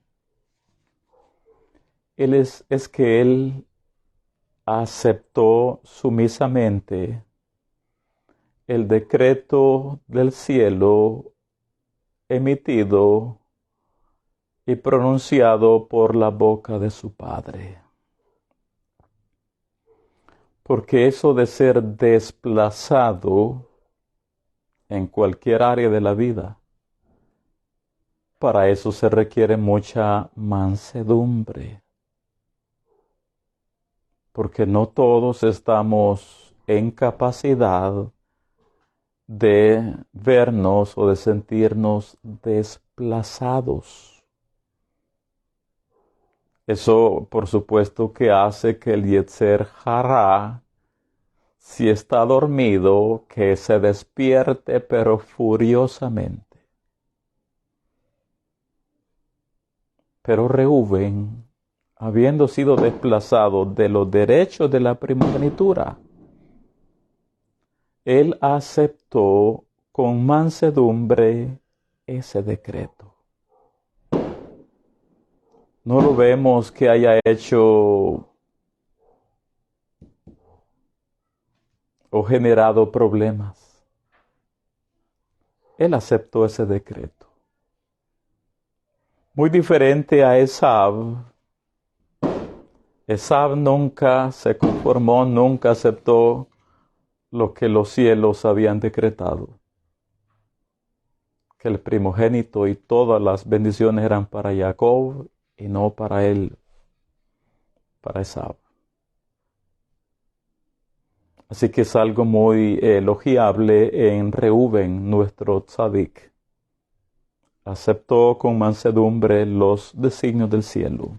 [SPEAKER 1] es que él aceptó sumisamente el decreto del cielo emitido y pronunciado por la boca de su padre. Porque eso de ser desplazado en cualquier área de la vida, para eso se requiere mucha mansedumbre. Porque no todos estamos en capacidad de vernos o de sentirnos desplazados. Eso, por supuesto, que hace que el Yetzer Hará, si está dormido, que se despierte, pero furiosamente. Pero Reubén, habiendo sido desplazado de los derechos de la primogenitura, él aceptó con mansedumbre ese decreto. No lo vemos que haya hecho o generado problemas. Él aceptó ese decreto. Muy diferente a Esab. Esab nunca se conformó, nunca aceptó lo que los cielos habían decretado. Que el primogénito y todas las bendiciones eran para Jacob y no para él, para Esab. Así que es algo muy elogiable en Reubén, nuestro tzadik. Aceptó con mansedumbre los designios del cielo.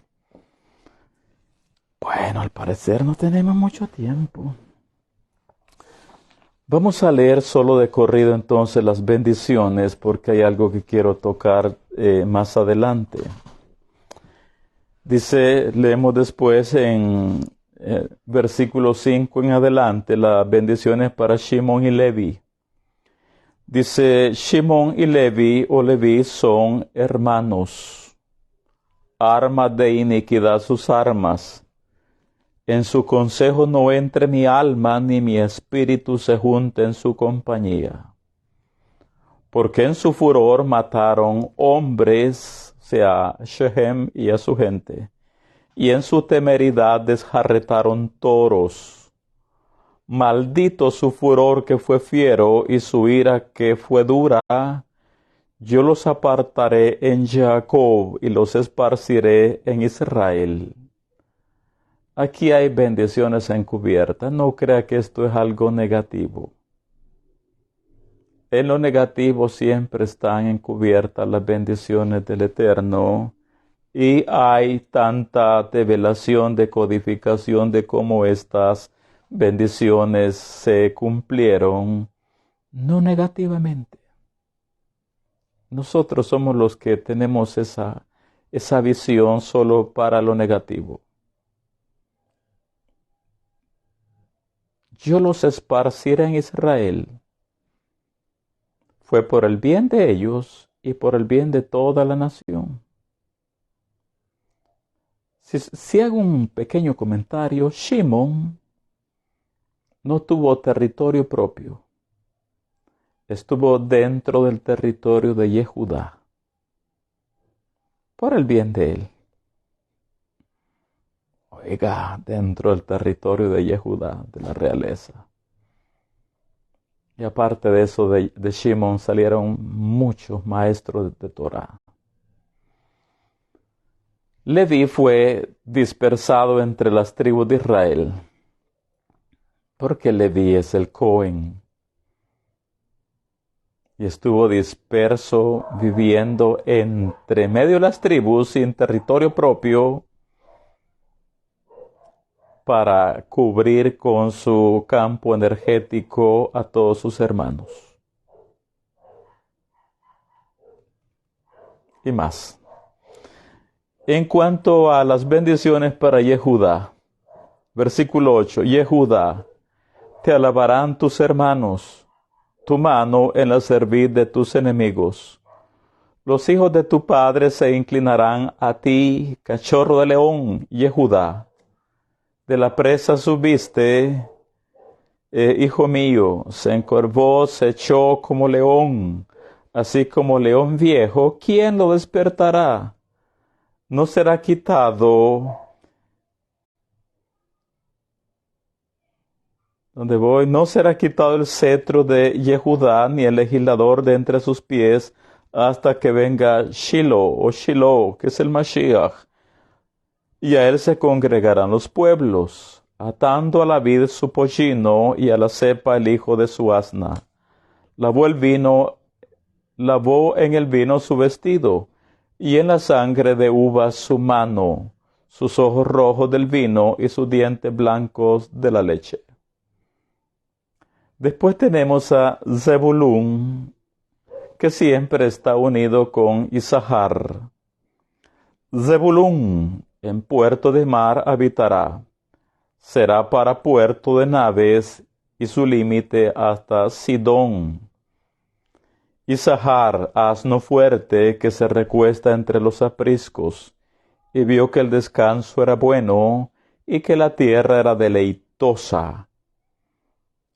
[SPEAKER 1] Bueno, al parecer no tenemos mucho tiempo. Vamos a leer solo de corrido entonces las bendiciones, porque hay algo que quiero tocar más adelante. Dice, leemos después en versículo 5 en adelante, las bendiciones para Shimón y Levi. Dice, Shimón y Levi o Levi son hermanos. Armas de iniquidad sus armas. En su consejo no entre mi alma, ni mi espíritu se junte en su compañía. Porque en su furor mataron hombres, o sea, Shehem y a su gente, y en su temeridad desjarretaron toros. Maldito su furor que fue fiero, y su ira que fue dura. Yo los apartaré en Jacob, y los esparciré en Israel. Aquí hay bendiciones encubiertas. No crea que esto es algo negativo. En lo negativo siempre están encubiertas las bendiciones del Eterno, y hay tanta develación de codificación de cómo estas bendiciones se cumplieron, no negativamente. Nosotros somos los que tenemos esa visión solo para lo negativo. Yo los esparciré en Israel. Fue por el bien de ellos y por el bien de toda la nación. Si hago un pequeño comentario, Shimón no tuvo territorio propio. Estuvo dentro del territorio de Yehudá, por el bien de él. Oiga, dentro del territorio de Yehudá, de la realeza. Y aparte de eso, de Shimon salieron muchos maestros de Torah. Leví fue dispersado entre las tribus de Israel, porque Leví es el Cohen. Y estuvo disperso, viviendo entre medio de las tribus, sin territorio propio, para cubrir con su campo energético a todos sus hermanos. Y más. En cuanto a las bendiciones para Yehudá, versículo 8, Yehudá, te alabarán tus hermanos, tu mano en la servir de tus enemigos. Los hijos de tu padre se inclinarán a ti, cachorro de león, Yehudá. De la presa subiste, hijo mío, se encorvó, se echó como león, así como león viejo, ¿quién lo despertará? No será quitado, no será quitado el cetro de Yehudá, ni el legislador de entre sus pies, hasta que venga Shiloh, que es el Mashiach, y a él se congregarán los pueblos, atando a la vid su pollino y a la cepa el hijo de su asna. Lavó en el vino su vestido, y en la sangre de uvas su mano, sus ojos rojos del vino y sus dientes blancos de la leche. Después tenemos a Zebulún, que siempre está unido con Isahar. Zebulún en puerto de mar habitará. Será para puerto de naves y su límite hasta Sidón. Isahar, asno fuerte que se recuesta entre los apriscos, y vio que el descanso era bueno y que la tierra era deleitosa.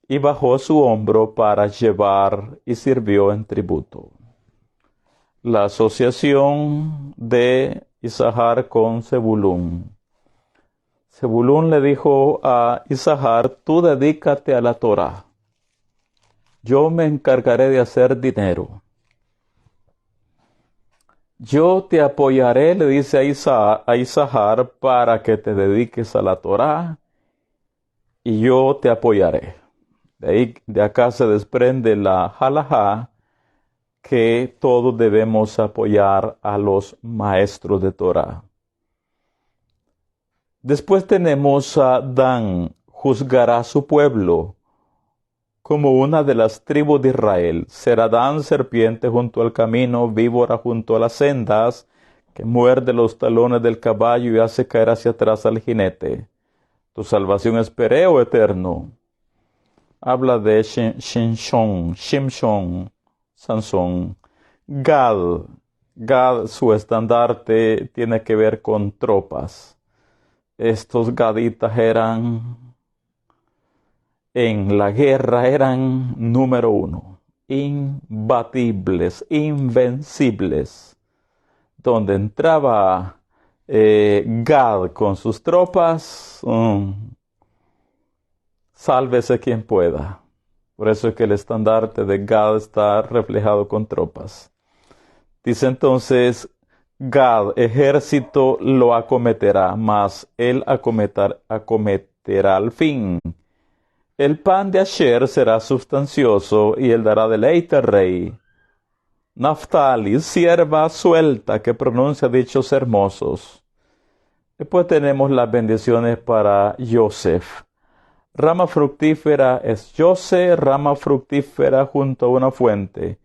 [SPEAKER 1] Y bajó su hombro para llevar y sirvió en tributo. La asociación de Isahar con Zebulún. Zebulún le dijo a Isahar, tú dedícate a la Torah. Yo me encargaré de hacer dinero. Yo te apoyaré, le dice a Isahar, para que te dediques a la Torah, y yo te apoyaré. De acá se desprende la halajá, que todos debemos apoyar a los maestros de Torah. Después tenemos a Dan, juzgará a su pueblo como una de las tribus de Israel. Será Dan serpiente junto al camino, víbora junto a las sendas, que muerde los talones del caballo y hace caer hacia atrás al jinete. Tu salvación esperé, oh Eterno. Habla de Shimshon, Sansón. Gad, su estandarte tiene que ver con tropas. Estos gaditas en la guerra eran número 1, imbatibles, invencibles. Donde entraba Gad con sus tropas, sálvese quien pueda. Por eso es que el estandarte de Gad está reflejado con tropas. Dice entonces, Gad, ejército lo acometerá, mas él acometerá al fin. El pan de Asher será sustancioso, y él dará deleite al rey. Naftali, sierva suelta que pronuncia dichos hermosos. Después tenemos las bendiciones para Yosef. Rama fructífera es Yosef, rama fructífera junto a una fuente,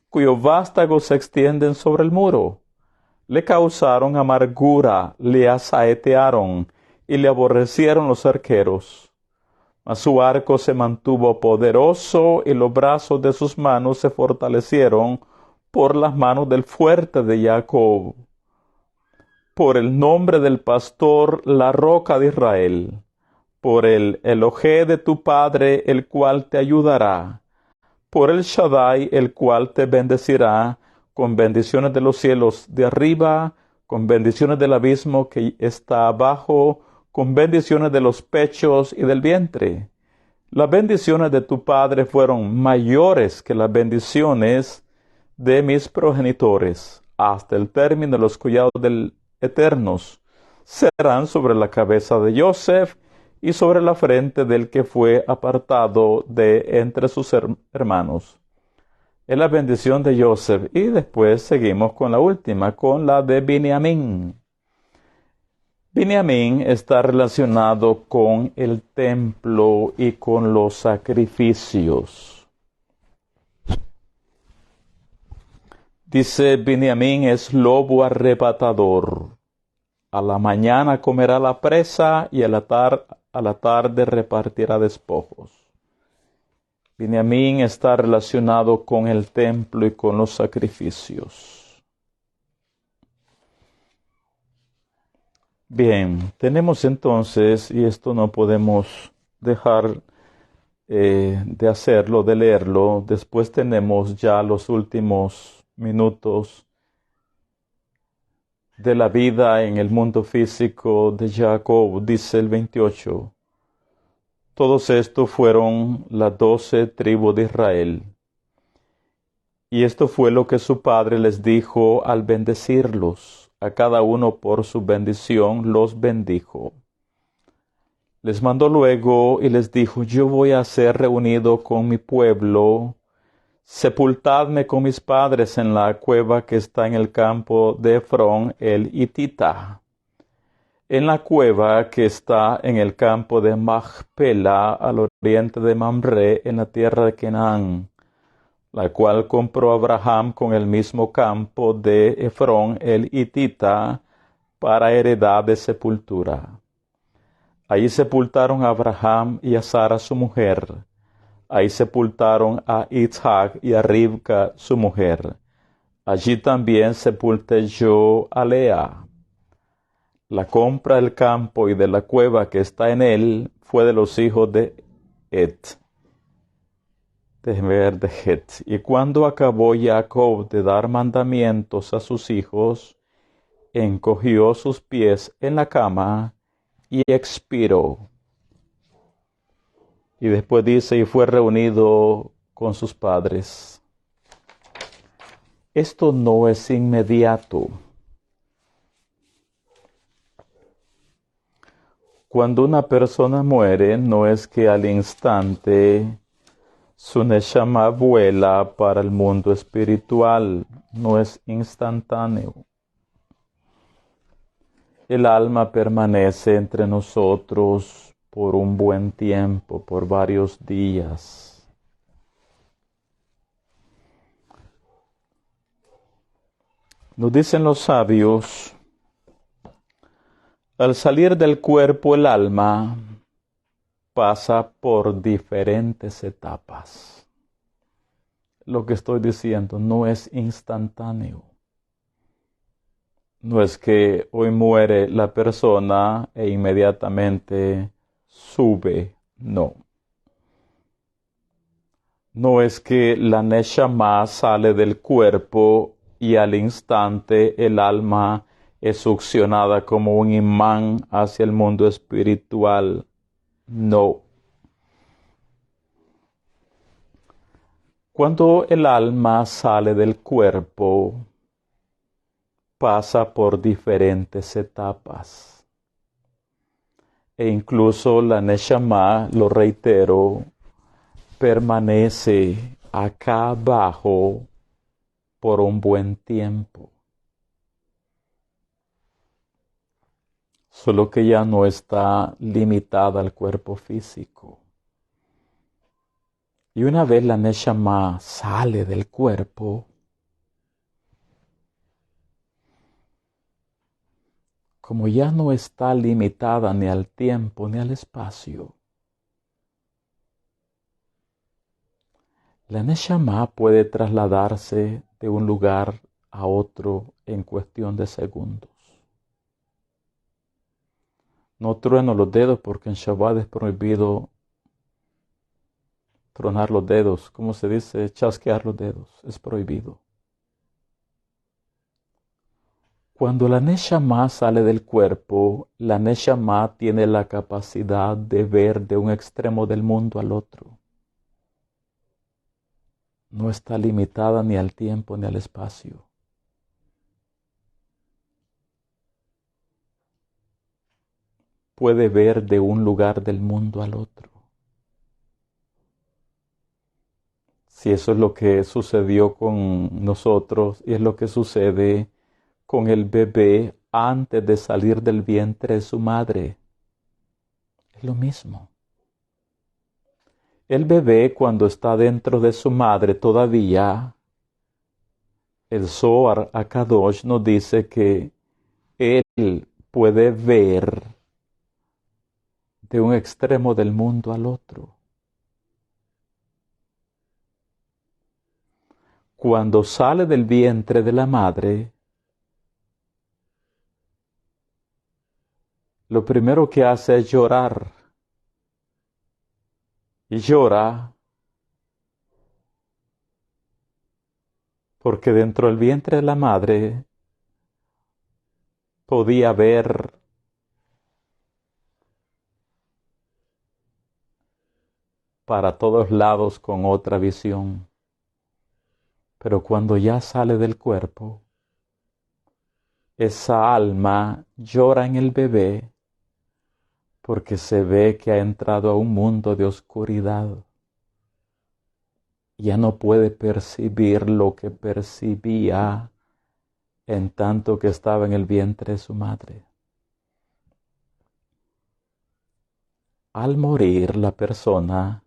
[SPEAKER 1] cuyos vástagos se extienden sobre el muro. Le causaron amargura, le asaetearon, y le aborrecieron los arqueros. Mas su arco se mantuvo poderoso, y los brazos de sus manos se fortalecieron por las manos del fuerte de Jacob. Por el nombre del pastor, la roca de Israel. Por el Elohé de tu Padre, el cual te ayudará. Por el Shaddai, el cual te bendecirá, con bendiciones de los cielos de arriba, con bendiciones del abismo que está abajo, con bendiciones de los pechos y del vientre. Las bendiciones de tu padre fueron mayores que las bendiciones de mis progenitores, hasta el término de los collados del eternos serán sobre la cabeza de Joseph y sobre la frente del que fue apartado de entre sus hermanos. Es la bendición de Joseph. Y después seguimos con la última, con la de Binyamin. Binyamin está relacionado con el templo y con los sacrificios. Dice, Binyamin es lobo arrebatador. A la mañana comerá la presa y a la tarde repartirá despojos. Binyamin está relacionado con el templo y con los sacrificios. Bien, tenemos entonces, y esto no podemos dejar de hacerlo, de leerlo. Después tenemos ya los últimos minutos de la vida en el mundo físico de Jacob, dice el 28. Todos estos fueron las 12 tribus de Israel. Y esto fue lo que su padre les dijo al bendecirlos. A cada uno por su bendición los bendijo. Les mandó luego y les dijo, yo voy a ser reunido con mi pueblo. Sepultadme con mis padres en la cueva que está en el campo de Efrón el Hitita, en la cueva que está en el campo de Macpela, al oriente de Mamre, en la tierra de Canaán, la cual compró Abraham con el mismo campo de Efrón el Hitita para heredad de sepultura. Ahí sepultaron a Abraham y a Sara su mujer. Ahí sepultaron a Isaac y a Ribca su mujer. Allí también sepulté yo a Lea. La compra del campo y de la cueva que está en él fue de los hijos de Et. De Het. Y cuando acabó Jacob de dar mandamientos a sus hijos, encogió sus pies en la cama y expiró. Y después dice, y fue reunido con sus padres. Esto no es inmediato. Cuando una persona muere, no es que al instante su neshama vuela para el mundo espiritual, no es instantáneo. El alma permanece entre nosotros por un buen tiempo, por varios días. Nos dicen los sabios, al salir del cuerpo el alma pasa por diferentes etapas. Lo que estoy diciendo no es instantáneo. No es que hoy muere la persona e inmediatamente sube, no. No es que la neshama sale del cuerpo y al instante el alma es succionada como un imán hacia el mundo espiritual. No. Cuando el alma sale del cuerpo, pasa por diferentes etapas. E incluso la neshama, lo reitero, permanece acá abajo por un buen tiempo. Solo que ya no está limitada al cuerpo físico. Y una vez la neshama sale del cuerpo, como ya no está limitada ni al tiempo ni al espacio, la neshama puede trasladarse de un lugar a otro en cuestión de segundos. No trueno los dedos porque en Shabbat es prohibido tronar los dedos. ¿Cómo se dice? Chasquear los dedos. Es prohibido. Cuando la Neshama sale del cuerpo, la Neshama tiene la capacidad de ver de un extremo del mundo al otro. No está limitada ni al tiempo ni al espacio. Puede ver de un lugar del mundo al otro. Si eso es lo que sucedió con nosotros y es lo que sucede con el bebé antes de salir del vientre de su madre, es lo mismo. El bebé cuando está dentro de su madre todavía, el Zohar HaKadosh nos dice que él puede ver de un extremo del mundo al otro. Cuando sale del vientre de la madre, lo primero que hace es llorar. Y llora porque dentro del vientre de la madre podía ver para todos lados con otra visión. Pero cuando ya sale del cuerpo, esa alma llora en el bebé porque se ve que ha entrado a un mundo de oscuridad. Ya no puede percibir lo que percibía en tanto que estaba en el vientre de su madre. Al morir la persona,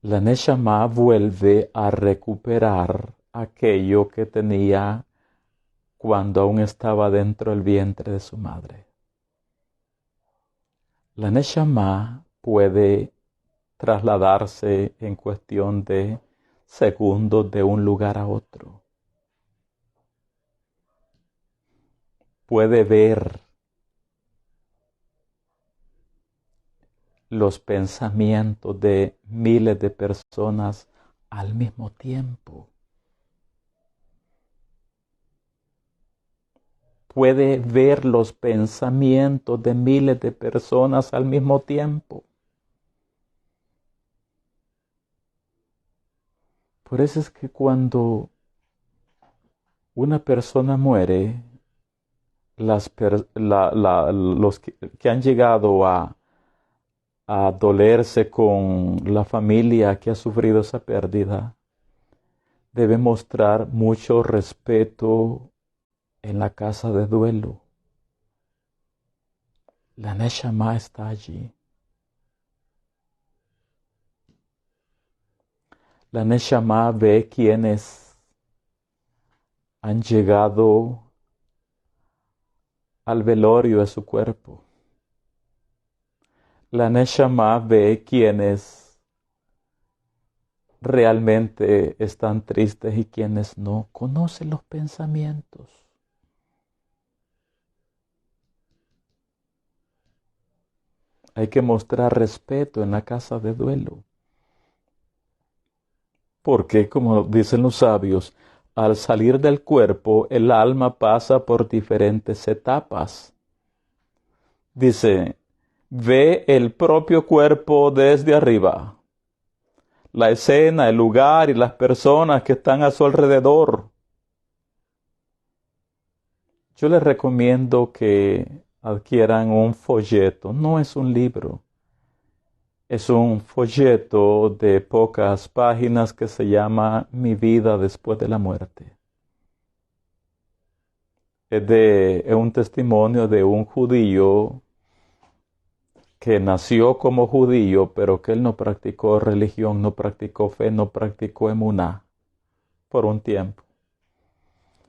[SPEAKER 1] la Neshama vuelve a recuperar aquello que tenía cuando aún estaba dentro del vientre de su madre. La Neshama puede trasladarse en cuestión de segundos de un lugar a otro. Puede ver los pensamientos de miles de personas al mismo tiempo. Puede ver los pensamientos de miles de personas al mismo tiempo. Por eso es que cuando una persona muere, los que han llegado a dolerse con la familia que ha sufrido esa pérdida, deben mostrar mucho respeto en la casa de duelo. La Neshama está allí. La Neshama ve quienes han llegado al velorio de su cuerpo. La Neshama ve quienes realmente están tristes y quienes no. Conoce los pensamientos. Hay que mostrar respeto en la casa de duelo. Porque, como dicen los sabios, al salir del cuerpo, el alma pasa por diferentes etapas. Dice, ve el propio cuerpo desde arriba, la escena, el lugar y las personas que están a su alrededor. Yo les recomiendo que adquieran un folleto, no es un libro. Es un folleto de pocas páginas que se llama Mi vida después de la muerte. Es un testimonio de un judío que nació como judío, pero que él no practicó religión, no practicó fe, no practicó emuná por un tiempo.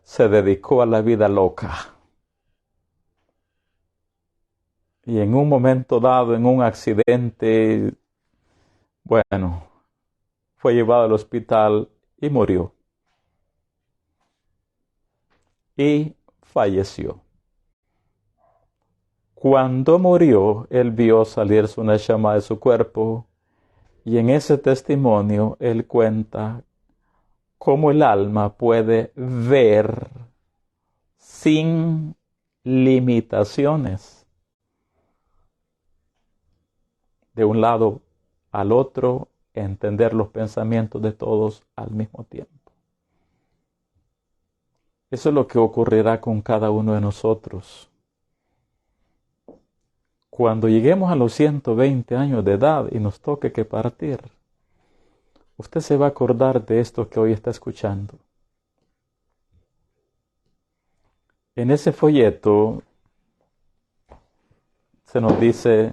[SPEAKER 1] Se dedicó a la vida loca. Y en un momento dado, en un accidente, bueno, fue llevado al hospital y murió. Y falleció. Cuando murió, él vio salir su neshama de su cuerpo, y en ese testimonio él cuenta cómo el alma puede ver sin limitaciones, de un lado al otro, entender los pensamientos de todos al mismo tiempo. Eso es lo que ocurrirá con cada uno de nosotros. Cuando lleguemos a los 120 años de edad y nos toque que partir, usted se va a acordar de esto que hoy está escuchando. En ese folleto se nos dice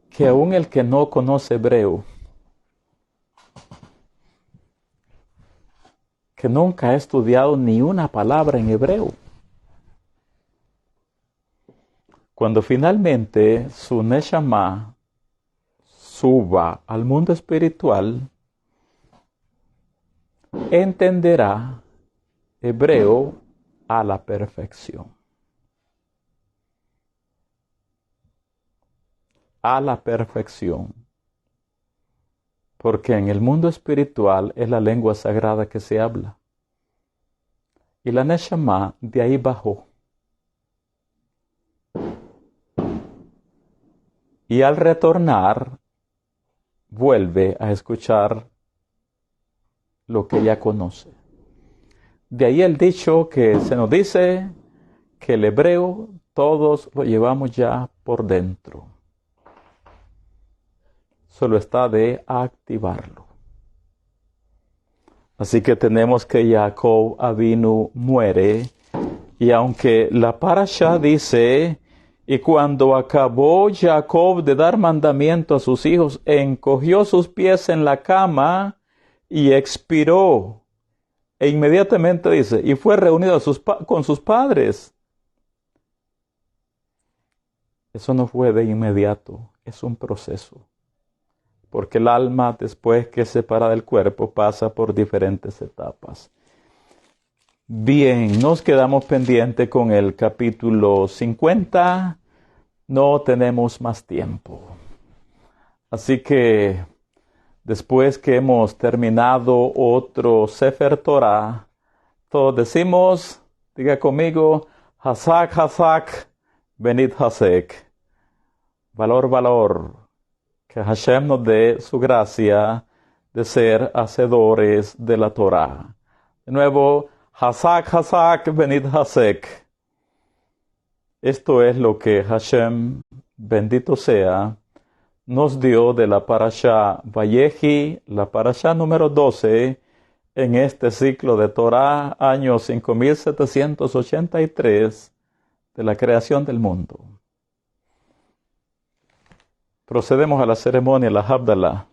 [SPEAKER 1] que aún el que no conoce hebreo, que nunca ha estudiado ni una palabra en hebreo, cuando finalmente su Neshama suba al mundo espiritual, entenderá hebreo a la perfección. A la perfección. Porque en el mundo espiritual es la lengua sagrada que se habla. Y la Neshama de ahí bajó. Y al retornar, vuelve a escuchar lo que ya conoce. De ahí el dicho que se nos dice que el hebreo todos lo llevamos ya por dentro. Solo está de activarlo. Así que tenemos que Jacob Avinu muere, y aunque la parasha dice, y cuando acabó Jacob de dar mandamiento a sus hijos, encogió sus pies en la cama y expiró. E inmediatamente dice, y fue reunido con sus padres. Eso no fue de inmediato, es un proceso. Porque el alma, después que se separa del cuerpo, pasa por diferentes etapas. Bien, nos quedamos pendientes con el capítulo 50. No tenemos más tiempo. Así que, después que hemos terminado otro Sefer Torah, todos decimos, diga conmigo, Hazak, Hazak, Benit Hasek. Valor, valor. Que Hashem nos dé su gracia de ser hacedores de la Torah. De nuevo, Hazak, Hazak, Benit Hasek. Esto es lo que Hashem, bendito sea, nos dio de la parasha Vayehi, la parasha número 12, en este ciclo de Torah, año 5783 de la creación del mundo. Procedemos a la ceremonia, la Havdalah.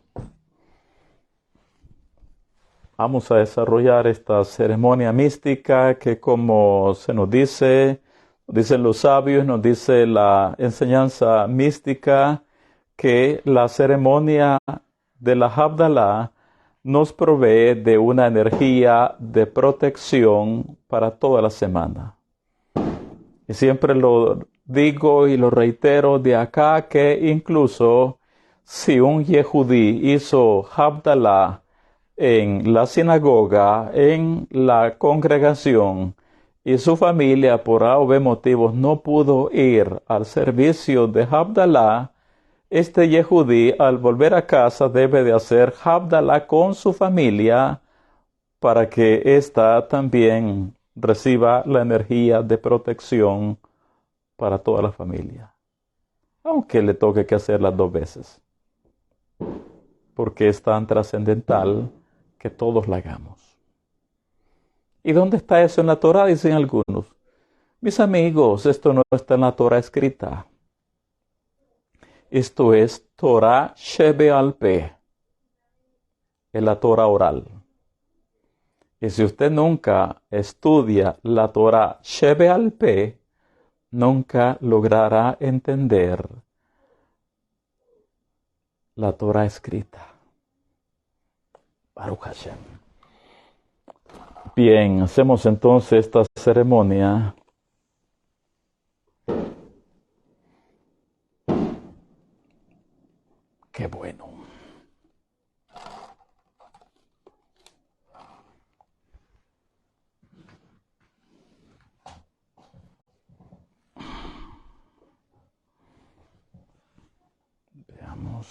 [SPEAKER 1] Vamos a desarrollar esta ceremonia mística que, como se nos dice, dicen los sabios, nos dice la enseñanza mística, que la ceremonia de la Havdalah nos provee de una energía de protección para toda la semana. Y siempre lo digo y lo reitero de acá, que incluso si un yehudí hizo Havdalah en la sinagoga, en la congregación, y su familia por A o B motivos no pudo ir al servicio de Havdalah, este yehudí al volver a casa debe de hacer Havdalah con su familia para que ésta también reciba la energía de protección para toda la familia. Aunque le toque que hacerla 2 veces. Porque es tan trascendental que todos la hagamos. ¿Y dónde está eso en la Torah? Dicen algunos. Mis amigos, esto no está en la Torah escrita. Esto es Torah Shebe'al Peh, en la Torah oral. Y si usted nunca estudia la Torah Shebe'al Peh, nunca logrará entender la Torah escrita. Baruch Hashem. Bien, hacemos entonces esta ceremonia. Qué bueno. Oremos.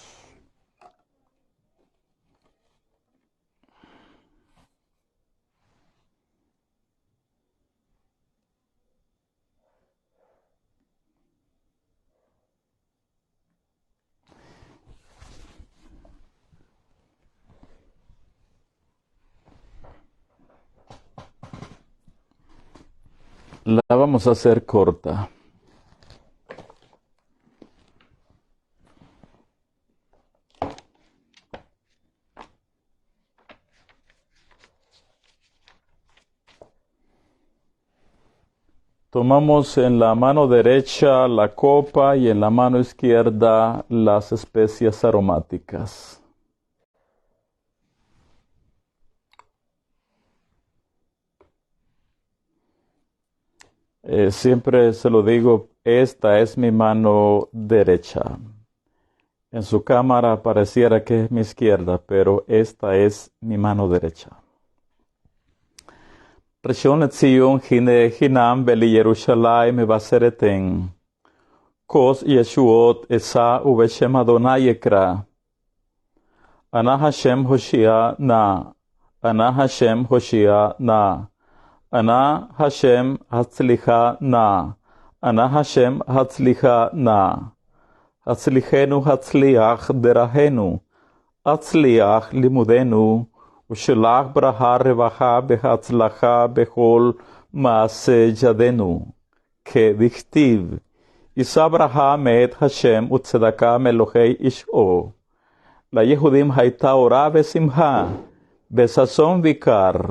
[SPEAKER 1] La vamos a hacer corta. Tomamos en la mano derecha la copa y en la mano izquierda las especias aromáticas. Siempre se lo digo, esta es mi mano derecha. En su cámara pareciera que es mi izquierda, pero esta es mi mano derecha. Rishon LeZion hine hinam beli Yerushalayim vasereten. Kos Yeshuot esa ubeshem Adonai ekra. Ana Hashem Hoshia na. Ana Hashem Hoshia na. Ana Hashem Hatzlicha na. Ana Hashem Hatzlicha na. Hatzlichenu Hatzliach derahenu. Hatzliach limudenu. Ushelach braha revacha behatzlacha bechol maase yadenu. Que dichtiv. Isa braha meet Hashem utzedaka melohei ish'o. La Yehudim haita ora besimha. Besazon vikar.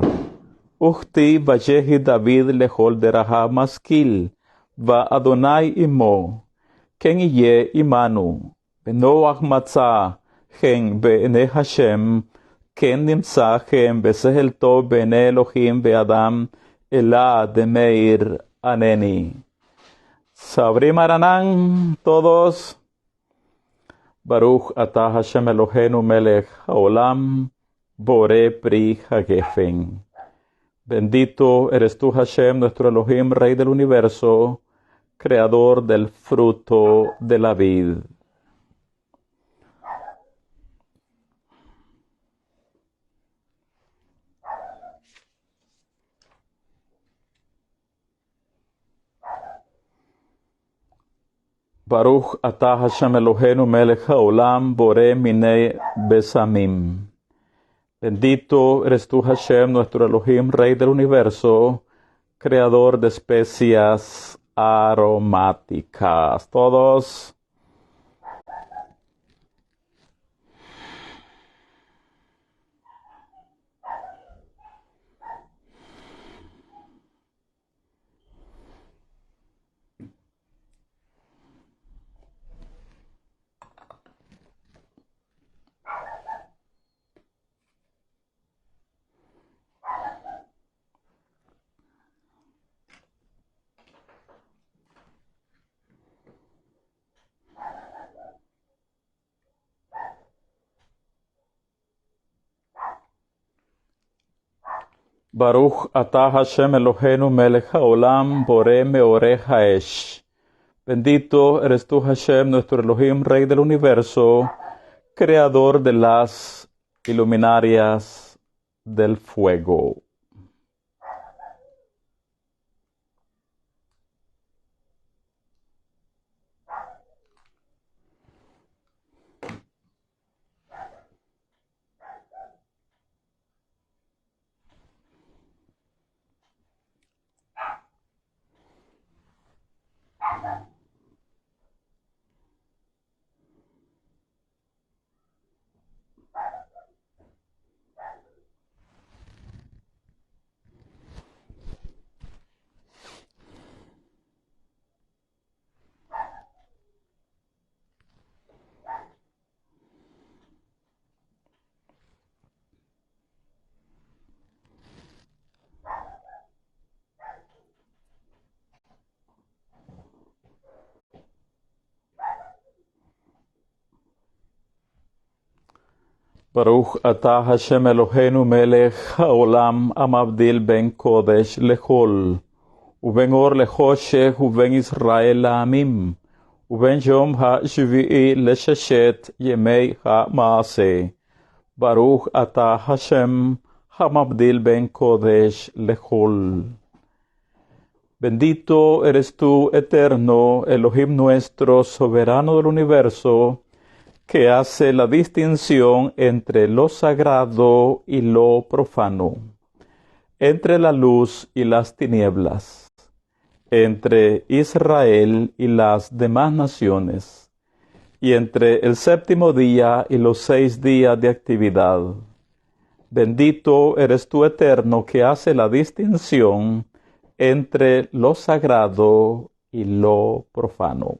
[SPEAKER 1] Uchti vayehi David lechol deraha maskil. Va Adonai imo. Ken iye imanu. Benoach matzah. Hen be'ene Hashem. Ken nimsa hen besehel tov be'ene Elohim be'adam. Ela de meir aneni. Sabri Maranan todos. Baruch atah Hashem Eloheinu melech haolam. Bore pri hagefen. Bendito eres tú, Hashem, nuestro Elohim, Rey del universo, creador del fruto de la vid. Baruch atah Hashem Eloheinu melech haolam, bore minei besamim. Bendito eres tú, Hashem, nuestro Elohim, Rey del universo, creador de especias aromáticas. Todos. Baruch atah Hashem Eloheinu melech haolam bore meoreh haesh. Bendito eres tú, Hashem, nuestro Elohim, Rey del universo, creador de las iluminarias del fuego. Baruch atah Hashem Eloheinu melech haolam amabdil ben kodesh lechol, uben or lechoshech uben Israel la'amim, ובין יום השביעי לששת ימי המעשה. ברוך אתה השם המבדיל בין קודש לחול. Bendito eres tú, eterno, Elohim nuestro, soberano del universo, que hace la distinción entre lo sagrado y lo profano, entre la luz y las tinieblas, entre Israel y las demás naciones, y entre el séptimo día y los 6 días de actividad. Bendito eres tú, eterno, que hace la distinción entre lo sagrado y lo profano.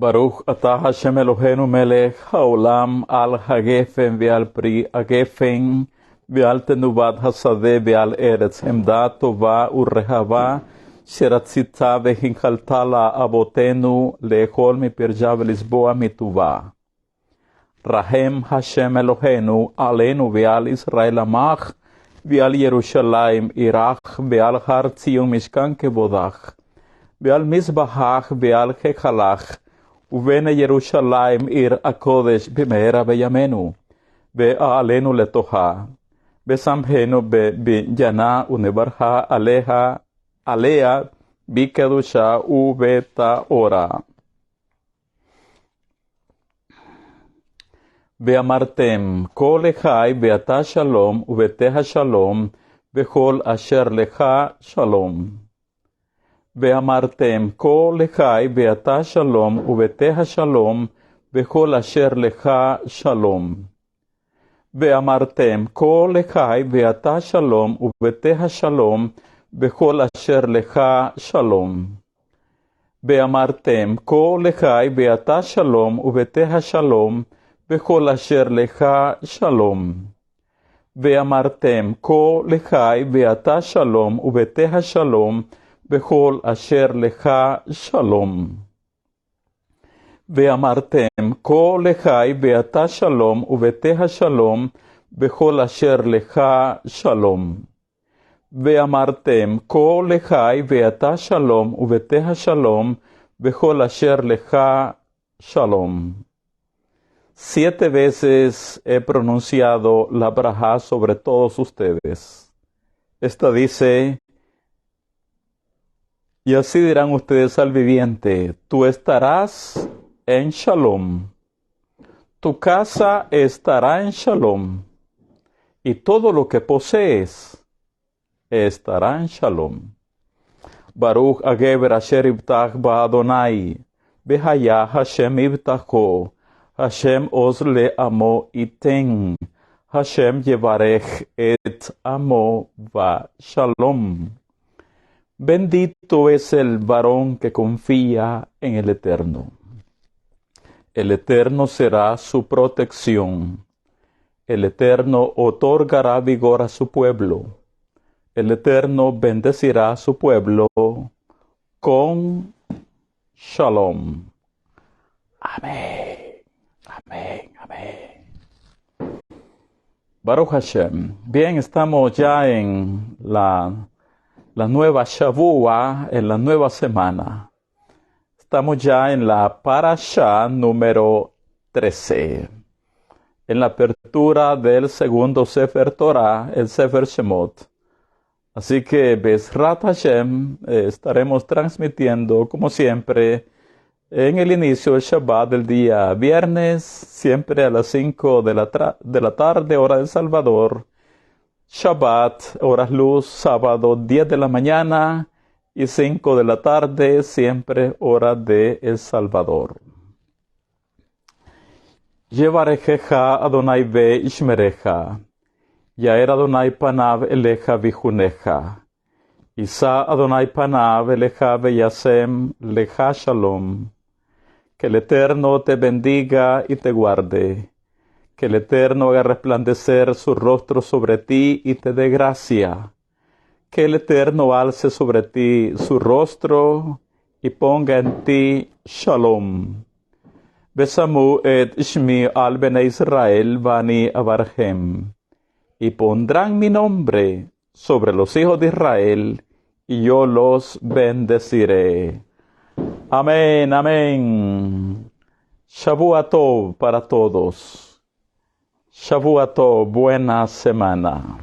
[SPEAKER 1] Baruch atah Hashem Eloheinu melech haolam al hagefen ve'al pri hagefen ve'al tenuvat hasadeh ve'al eretz hemda tova urehava sheratzita vehinchalta la abotenu leechol mipirja ve'lisboa mituva. Rahem Hashem Eloheinu alenu ve'al Israel amach ve'al Yerushalayim irach ve'al har Tzion mishkan kebodach ve'al mizbahach ve'al hechalach ובנה ירושלים עיר הקודש במהרה בימינו, ועלינו לתוכה, ושמחנו בבניינה ונברכה עליה בקדושה ובטהרה. ואמרתם, כה לחי ואתה שלום, ובתה שלום, בכל אשר לך שלום. ואמרתם, כה לחי ואתה שלום, ובתה שלום, בכל אשר לך שלום. ואמרתם, כה לחי ואתה שלום, ובתה שלום, בכל אשר לך שלום. ואמרתם, כה לחי ואתה שלום, ובתה שלום, בכל אשר לך שלום. ואמרתם, כה לחי ואתה שלום, ובתה שלום, בכל אשר לך שלום. ואמרתם, כה לחי ואתה שלום, ובתה שלום, בכל אשר לך שלום. ואמרתם, כה לחי ואתה שלום, ובתה שלום, בכל אשר לך שלום. 7 veces he pronunciado la braja sobre todos ustedes. Esta dice: y así dirán ustedes al viviente, tú estarás en Shalom, tu casa estará en Shalom, y todo lo que posees estará en Shalom. Baruch Ageber Asher Ibtach Ba Adonai, Behaya Hashem Ibtacho, Hashem Oz Le Amo Iten, Hashem Yevarech Et Amo Va Shalom. Bendito es el varón que confía en el Eterno. El Eterno será su protección. El Eterno otorgará vigor a su pueblo. El Eterno bendecirá a su pueblo con Shalom. Amén. Amén. Amén. Baruch Hashem. Bien, estamos ya en la nueva Shavua, en la nueva semana. Estamos ya en la Parashá número 13. En la apertura del segundo Sefer Torah, el Sefer Shemot. Así que, Bezrat Hashem, estaremos transmitiendo, como siempre, en el inicio del Shabbat del día viernes, siempre a las 5 de la tarde, hora del Salvador. Shabbat, horas luz, sábado 10 de la mañana y 5 de la tarde, siempre hora de El Salvador. Yevarejeja Adonai ve ishmereja, Yaer Adonai panav eleja vijuneja, Isa Adonai panav eleja veyasem leja shalom. Que el Eterno te bendiga y te guarde. Que el Eterno haga resplandecer su rostro sobre ti y te dé gracia. Que el Eterno alce sobre ti su rostro y ponga en ti shalom. Besamu et shmi al bene Israel vani abarhem. Y pondrán mi nombre sobre los hijos de Israel, y yo los bendeciré. Amén, amén. Shavua Tov para todos. Shavua Tov, buena semana.